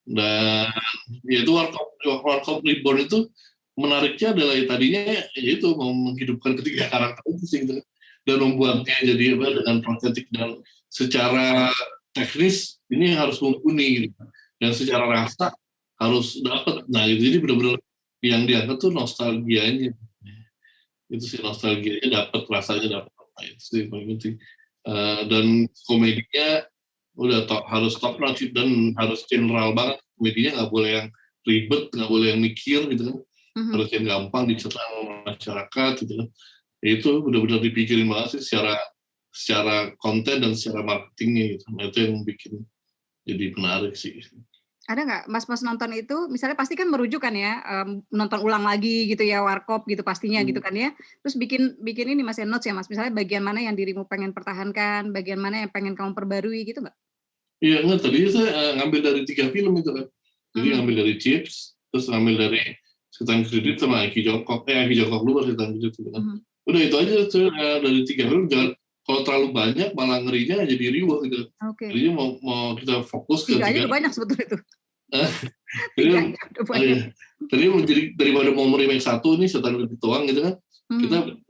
dan ya itu Warkop Reborn itu menariknya adalah tadinya yaitu mau menghidupkan ketiga karakter itu sih gitu, dan membuatnya jadi dengan prostetik, dan secara teknis ini harus mumpuni gitu, dan secara rasa harus dapat. Nah gitu, jadi benar-benar yang diangkat tuh nostalgianya, itu sih, nostalgianya dapat, rasanya dapat, itu sih paling penting. Dan komedinya harus top notch dan harus general banget. Komedinya nggak boleh yang ribet, nggak boleh yang mikir gitu kan. Harus yang gampang dicerna masyarakat gitu kan. Itu benar-benar dipikirin banget sih secara konten dan secara marketingnya gitu. Nah, itu yang bikin jadi menarik sih. Ada nggak mas-mas nonton itu, misalnya pasti kan merujuk kan ya, nonton ulang lagi gitu ya, warkop gitu pastinya gitu kan ya. Terus bikin ini mas notes ya mas, misalnya bagian mana yang dirimu pengen pertahankan, bagian mana yang pengen kamu perbarui gitu nggak? Iya, enggak, tadi saya ngambil dari 3 film itu kan. Jadi ngambil dari Chips, terus ngambil dari Setan Kredit sama Aki Jongkok dulu baru Setan Kredit gitu kan. Udah itu aja dari 3 film, jangan kalau terlalu banyak malah ngerinya jadi riuh gitu. Jadi mau kita fokus ke 3 aja udah banyak sebetulnya itu. Jadi daripada mau remake 1 nih Setan Kredit doang gitu kan.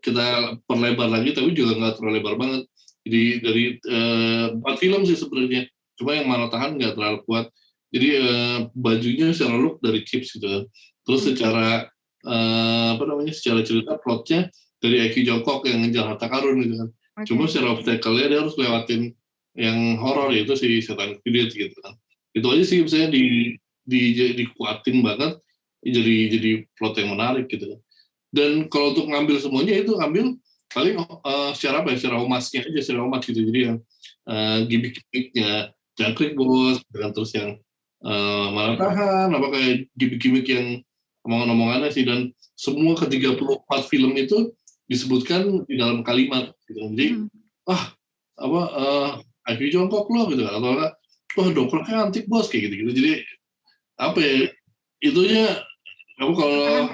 Kita perlebar lagi tapi juga nggak terlalu lebar banget. Jadi dari 4 film sih sebenarnya. Cuma yang mana tahan nggak terlalu kuat. Jadi bajunya secara look dari Chips gitu kan. Terus secara secara cerita plotnya dari Eki Jongkok yang ngejar harta karun gitu kan. Cuma secara obstacle-nya dia harus lewatin yang horor yaitu si Setan Kredit gitu kan. Itu aja sih misalnya dikuatin banget jadi plot yang menarik gitu kan. Dan kalau untuk ngambil semuanya itu ambil paling secara humasnya aja, secara humas gitu. Jadi yang gimmick-gimmicknya Jangkrik Bos, dengan terus yang malah tahan, kayak gimmick-gimmick yang omongan-omongannya sih, dan semua ke-34 film itu disebutkan di dalam kalimat gitu. Jadi Aki Jongkok lo gitu, atau wah dongkraknya antik bos kayak gitu. Jadi apa ya, itunya kamu kalau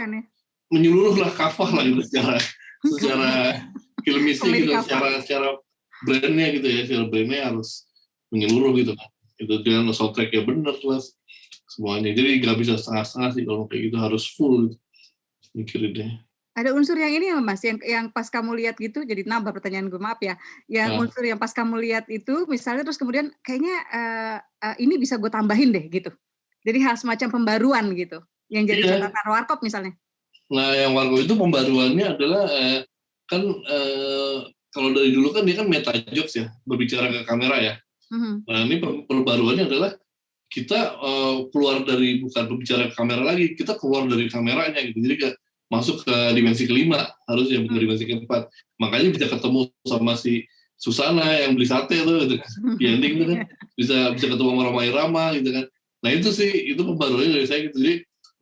menyeluruh lah, kafah lah gitu secara filmisnya gitu, secara brandnya gitu ya, secara brandnya harus menyeluruh gitu kan. Itu dengan soundtracknya bener lah semuanya. Jadi nggak bisa setengah-setengah sih kalau kayak gitu, harus full gitu, mikirinnya. Ada unsur yang ini ya mas, yang pas kamu lihat gitu, jadi nambah pertanyaan gue, maaf ya. Yang unsur yang pas kamu lihat itu, misalnya terus kemudian kayaknya ini bisa gue tambahin deh gitu. Jadi hal semacam pembaruan gitu, yang jadi catatan warkop misalnya. Nah yang warkop itu pembaruannya adalah kalau dari dulu kan dia kan meta jokes ya, berbicara ke kamera ya. Nah ini perbaruannya adalah kita keluar dari, bukan berbicara ke kamera lagi, kita keluar dari kameranya gitu. Jadi masuk ke dimensi kelima, harusnya bukan dimensi keempat. Makanya bisa ketemu sama si Susana yang beli sate tuh, gitu. Di ending tuh kan bisa ketemu sama Roma Irama gitu kan. Nah itu sih, itu pembaruannya dari saya gitu. Jadi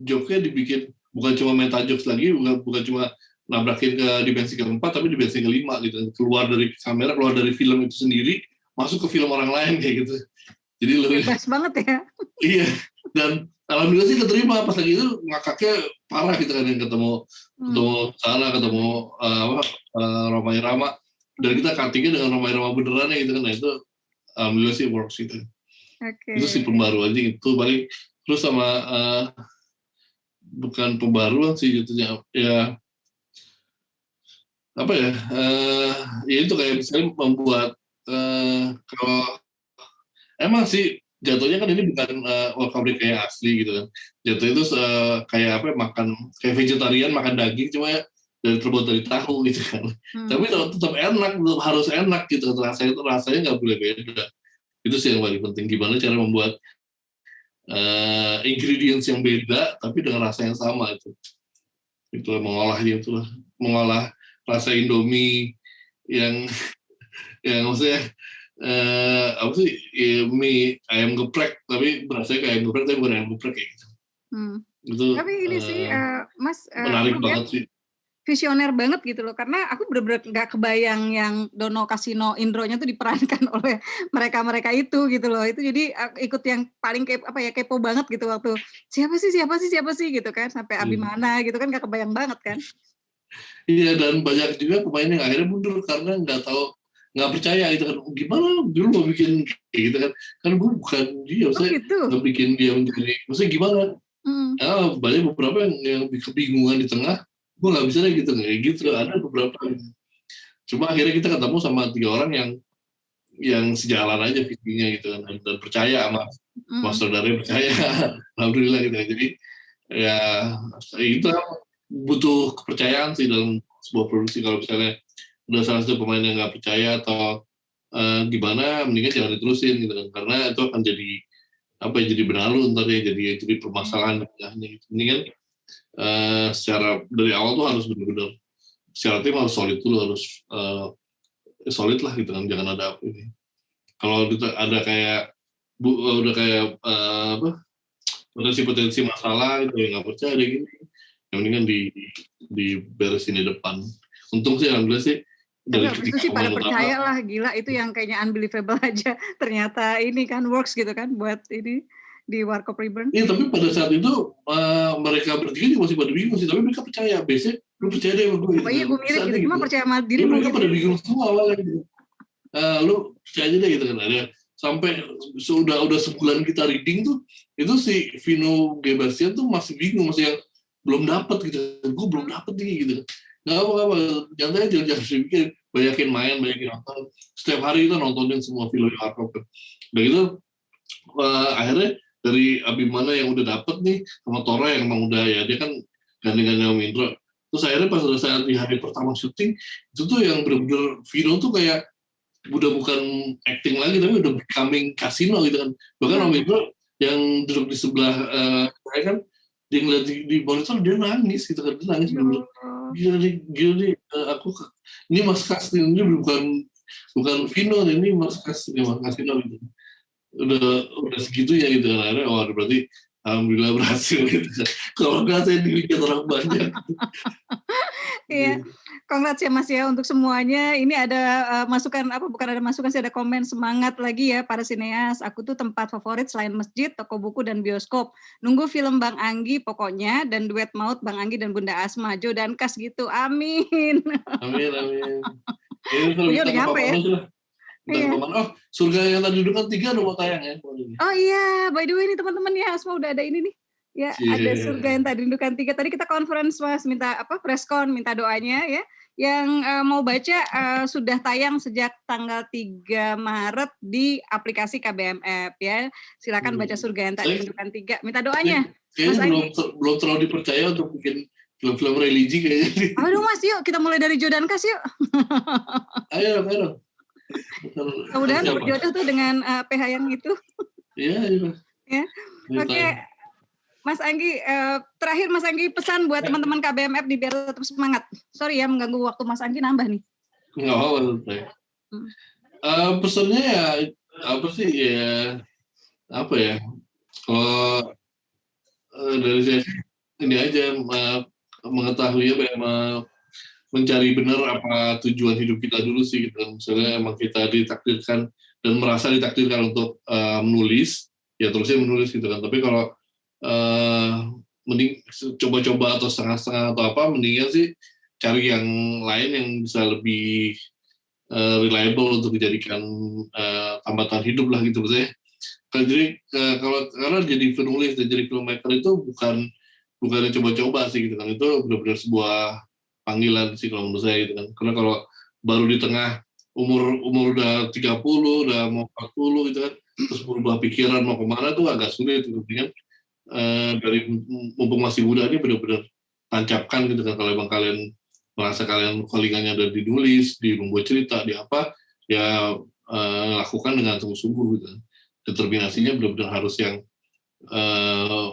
joke-nya dibikin bukan cuma meta jokes lagi, bukan cuma nabrakin ke dimensi keempat, tapi dimensi kelima gitu. Keluar dari kamera, keluar dari film itu sendiri, masuk ke film orang lain kayak gitu. Jadi lebih bebas banget ya. Iya, dan alhamdulillah sih keterima. Pas lagi itu ngakaknya parah gitu kan, yang ketemu sana, ketemu Roma Irama, dan kita cuttingnya dengan Roma Irama beneran gitu kan. Nah itu alhamdulillah sih works gitu. Itu sih pembaruannya itu paling. Terus sama bukan pembaruan sih jatuhnya ya, apa ya, ya itu kayak misalnya membuat kalau emang sih jatuhnya kan ini bukan pabrik kayak asli gitu kan. Jatuh itu kayak apa, makan kayak vegetarian, makan daging cuma terbuat dari tahu gitu kan. Tapi tetap enak, tetap harus enak gitu. Rasanya nggak boleh beda. Itu sih yang paling penting, gimana cara membuat ingredients yang beda tapi dengan rasa yang sama itu. Itulah mengolahnya, itulah mengolah rasa Indomie yang maksudnya apa sih, mie ayam geprek tapi berasanya kayak ayam geprek tapi bukan ayam geprek kayak gitu. Itu tapi ini sih mas menarik banget sih, visioner banget gitu loh, karena aku bener-bener nggak kebayang yang Dono Kasino Indronya tuh diperankan oleh mereka itu gitu loh. Itu jadi ikut yang paling kepo banget gitu waktu siapa sih gitu kan, sampai Abimana gitu kan, nggak kebayang banget kan. Iya, dan banyak juga pemain yang akhirnya mundur karena nggak tahu, nggak percaya gitu kan, gimana dulu mau bikin kayak gitu kan gue bukan dia, maksudnya nggak bikin dia menjadi, maksudnya gimana. Banyak beberapa yang kebingungan di tengah, gue nggak bisa deh gitu, kayak gitu ada beberapa. Cuma akhirnya kita ketemu sama 3 orang yang sejalan aja visinya gitu kan, dan percaya sama saudaranya, percaya alhamdulillah gitu. Jadi ya itu butuh kepercayaan sih dalam sebuah produksi. Kalau misalnya udah salah satu pemain yang nggak percaya atau gimana mendingan jangan diterusin gitu kan, karena itu akan jadi jadi benalu ntar ya, jadi permasalahan gitu. Mendingan secara dari awal tuh harus benar-benar secara tim harus solid dulu, harus solid lah gitu kan, jangan ada ini. Kalau ada kayak udah kayak potensi masalah gitu ya, nggak percaya deh gini, yang mendingan diberesin di depan. Untung sih alhamdulillah sih itu sih pada percaya lah, gila itu yang kayaknya unbelievable aja ternyata ini kan works gitu kan buat ini di Warkop Reborn. Iya, tapi pada saat itu mereka bertiga juga masih pada bingung sih, tapi mereka percaya. Biasanya lu percaya deh sama gue. Iya, gue mirip gitu, cuma percaya sama diri. Mereka pada bingung semua awalnya gitu. Lu percaya aja deh gitu kan. Ada sampai sudah sebulan kita reading tuh, itu si Vino Gebastian tuh masih bingung, masih yang belum dapat gitu. Gue belum dapat nih gitu. Nggak apa-apa, jangan dibikin, banyakin main, banyakin nonton. Setiap hari kita nontonin semua film Warkop. Dan itu akhirnya dari Abimana yang udah dapet nih, sama Tora yang emang udah ya, dia kan gandeng-gandeng sama Indro. Terus akhirnya pas udah saya di hari pertama syuting, itu tuh yang bener-bener Vino tuh kayak udah bukan acting lagi, tapi udah becoming kasino gitu kan. Bahkan Om Indro yang duduk di sebelah saya kan, dia ngeliat di monitor, dia nangis gitu kan, dia nangis bener-bener. Gila nih, aku ini Mas Kas, ini bukan Vino, ini Mas Kas, ini Mas Kasino gitu. Udah segitu ya gitu kan, akhirnya berarti alhamdulillah berhasil gitu kan. Kalau nggak saya dilihat orang banyak. Iya, congrats ya Mas ya untuk semuanya. Ini ada masukan bukan ada masukan sih, ada komen semangat lagi ya para sineas. Aku tuh tempat favorit selain masjid, toko buku dan bioskop. Nunggu film Bang Anggi pokoknya, dan duet maut Bang Anggi dan Bunda Asma, Jo dan Kas gitu. Amin. Amin. Ini udah nyampe ya. Iya. Oh, Surga yang Tadi Dudukan 3 udah mau tayang ya. Oh iya, by the way ini teman-teman ya, Asma udah ada ini nih. Ya, ada Surga yang Tadi Dudukan 3. Tadi kita conference Mas, minta preskon, minta doanya ya. Yang mau baca sudah tayang sejak tanggal 3 Maret di aplikasi KBMF ya. Silakan baca Surga yang Tadi Dudukan 3. Minta doanya. Kayaknya belum terlalu dipercaya untuk bikin film-film religi kayaknya. Aduh Mas, yuk kita mulai dari Jo dan Kas yuk. Ayo. Mudah-mudahan berjodoh tuh dengan PH yang itu. Iya. Ya. Oke. Mas Anggi, terakhir Mas Anggi pesan buat teman-teman KBMF di biar tetap semangat. Sorry ya mengganggu waktu Mas Anggi, nambah nih. Nggak apa-apa. Pesannya ya apa sih ya? Kalau dari saya ini aja mengetahui mencari benar apa tujuan hidup kita dulu sih gitu. Misalnya emang kita ditakdirkan dan merasa ditakdirkan untuk menulis, ya terusnya menulis gitu kan. Tapi kalau mending coba-coba atau setengah-setengah atau apa, mendingan sih cari yang lain yang bisa lebih reliable untuk dijadikan tambatan hidup lah gitu maksudnya. Jadi karena jadi penulis dan jadi filmmaker itu bukan coba-coba sih gitu kan. Itu benar-benar sebuah panggilan sih kalau menurut saya gitu kan. Karena kalau baru di tengah umur udah 30, udah mau 40 gitu kan, terus berubah pikiran mau kemana tuh agak sulit gitu kan. Dari mumpung masih muda ini benar-benar tancapkan gitu kan. Kalau emang kalian merasa kalian callingannya ada di nulis, di membuat cerita, di apa, ya lakukan dengan sungguh-sungguh gitu kan. Determinasinya benar-benar harus yang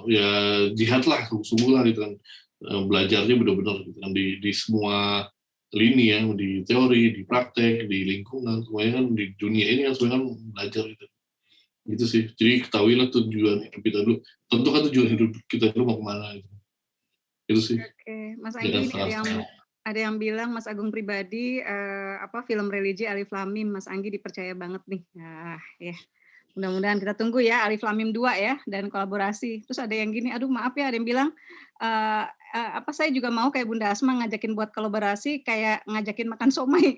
ya jihad lah, sungguh-sungguh lah gitu kan. Belajarnya benar-benar gitu kan, di semua lini ya, di teori, di praktek, di lingkungan, semuanya kan di dunia ini kan semuanya kan belajar gitu sih. Jadi ketahuilah tujuan hidup kita dulu, tentukan tujuan hidup kita dulu mau kemana gitu. Itu sih. Oke, Mas Anggi, ada yang bilang Mas Agung pribadi film religi Alif Lam Mim, Mas Anggi dipercaya banget nih. Nah, ya. Mudah-mudahan kita tunggu ya Alif Lam Mim 2 ya, dan kolaborasi. Terus ada yang gini, aduh maaf ya, ada yang bilang saya juga mau kayak Bunda Asma ngajakin buat kolaborasi, kayak ngajakin makan somai.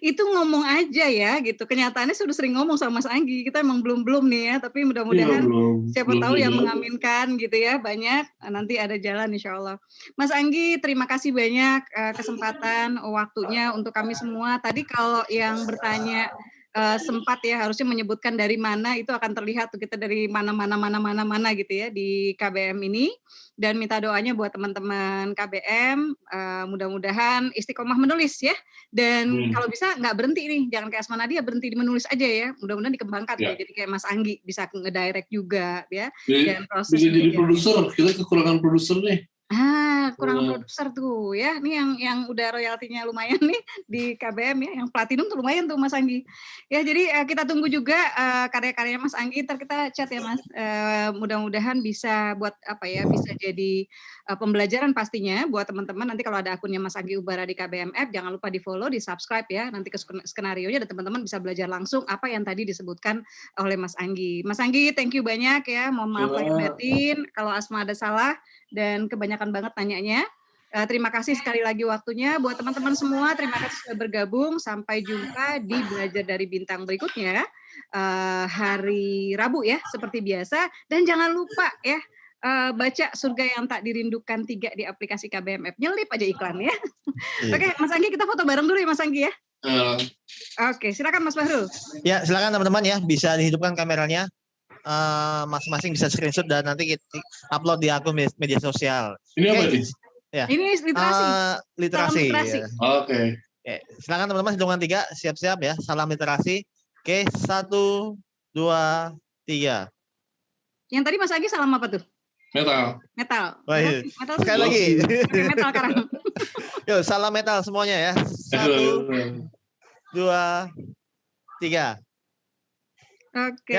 Itu ngomong aja ya gitu. Kenyataannya sudah sering ngomong sama Mas Anggi. Kita emang belum nih ya, tapi mudah-mudahan siapa tahu yang mengaminkan gitu ya, banyak. Nanti ada jalan insya Allah. Mas Anggi, terima kasih banyak kesempatan waktunya untuk kami semua. Tadi kalau yang bertanya sempat ya harusnya menyebutkan dari mana, itu akan terlihat tuh kita dari mana gitu ya di KBM ini. Dan minta doanya buat teman-teman KBM, mudah-mudahan istiqomah menulis ya. Dan kalau bisa nggak berhenti nih, jangan kayak Asma Nadia berhenti di menulis aja ya. Mudah-mudahan dikembangkan tuh, jadi kayak Mas Anggi bisa ngedirect juga ya. Dan proses bisa jadi produser, kita kekurangan produser nih. Kurang produser tuh ya. Ini yang udah royaltinya lumayan nih di KBM ya. Yang platinum tuh lumayan tuh Mas Anggi. Ya jadi kita tunggu juga karya-karya Mas Anggi. Ntar kita chat ya Mas. Mudah-mudahan bisa buat bisa jadi pembelajaran pastinya buat teman-teman. Nanti kalau ada akunnya Mas Anggi Ubara di KBMF, jangan lupa di follow, di subscribe ya. Nanti ke skenario-nya dan teman-teman bisa belajar langsung apa yang tadi disebutkan oleh Mas Anggi. Mas Anggi, thank you banyak ya. Mohon maaf lahir batin kalau Asma ada salah dan kebanyakan banget tanyanya. Terima kasih sekali lagi waktunya buat teman-teman semua. Terima kasih sudah bergabung. Sampai jumpa di Belajar dari Bintang berikutnya hari Rabu ya seperti biasa. Dan jangan lupa ya baca Surga yang Tak Dirindukan 3 di aplikasi KBMF. Nyelip aja iklan ya. Oke, Mas Anggi kita foto bareng dulu ya Mas Anggi ya. Oke, silakan Mas Bahrul. Ya, silakan teman-teman ya, bisa dihidupkan kameranya. Masing-masing bisa screenshot dan nanti kita upload di akun media sosial. Ini apa ini? Ya. Ini literasi. Literasi. Oke. Silakan teman-teman, hitungan 3, siap-siap ya. Salam literasi. Oke, 1, 2, 3. Yang tadi Mas Anggi salam apa tuh? Metal. Baik. Metal sekali lagi. Metal sekarang. Yuk, salam metal semuanya ya. 1, 2, 3. Oke,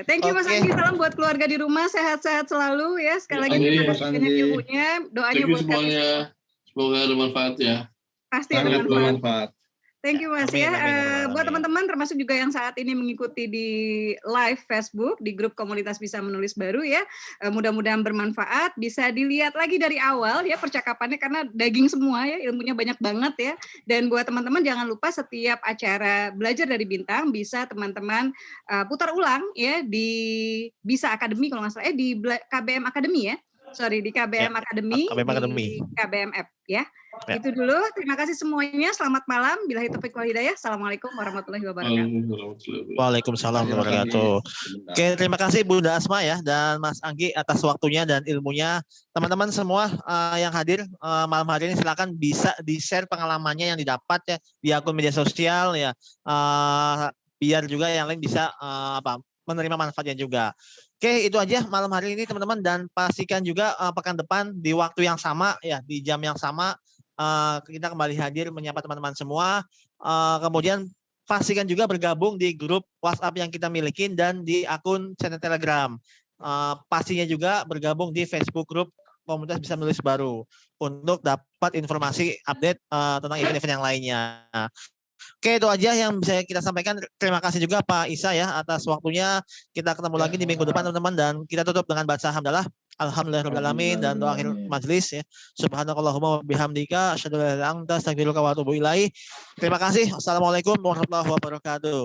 thank you Mas Anggi. Salam buat keluarga di rumah, sehat-sehat selalu ya. Sekali lagi terima kasih banyak ilmunya. Doanya buat semuanya. Semoga ada manfaat ya. Pasti ada manfaat. Thank you Mas amin, ya. amin. Buat teman-teman termasuk juga yang saat ini mengikuti di live Facebook di grup komunitas Bisa Menulis Baru ya. Mudah-mudahan bermanfaat. Bisa dilihat lagi dari awal ya percakapannya karena daging semua ya, ilmunya banyak banget ya. Dan buat teman-teman jangan lupa setiap acara Belajar dari Bintang bisa teman-teman putar ulang ya di Bisa Academy kalau nggak salah di KBM Academy ya. Di KBM Academy, di KBMF ya. Itu dulu. Terima kasih semuanya. Selamat malam. Billahi taufiq wal hidayah. Assalamualaikum warahmatullahi wabarakatuh. Waalaikumsalam warahmatullahi wabarakatuh. Oke, terima kasih Bunda Asma ya dan Mas Anggi atas waktunya dan ilmunya. Teman-teman semua yang hadir malam hari ini silakan bisa di-share pengalamannya yang didapat ya di akun media sosial ya. Biar juga yang lain bisa menerima manfaatnya juga. Oke, itu aja malam hari ini teman-teman dan pastikan juga pekan depan di waktu yang sama ya, di jam yang sama kita kembali hadir menyapa teman-teman semua. Kemudian pastikan juga bergabung di grup WhatsApp yang kita miliki dan di akun channel Telegram. Pastinya juga bergabung di Facebook grup Komunitas Bisa Menulis Baru untuk dapat informasi update tentang event-event yang lainnya. Oke, itu aja yang bisa kita sampaikan. Terima kasih juga Pak Isa ya atas waktunya. Kita ketemu lagi di minggu depan teman-teman dan kita tutup dengan baca hamdalah. Alhamdulillahirabbil alamin dan doa akhir majelis ya. Subhanakallahumma wa bihamdika asyhadu an la ilaha illa anta astaghfiruka wa atubu ilaik. Terima kasih. Assalamualaikum warahmatullahi wabarakatuh.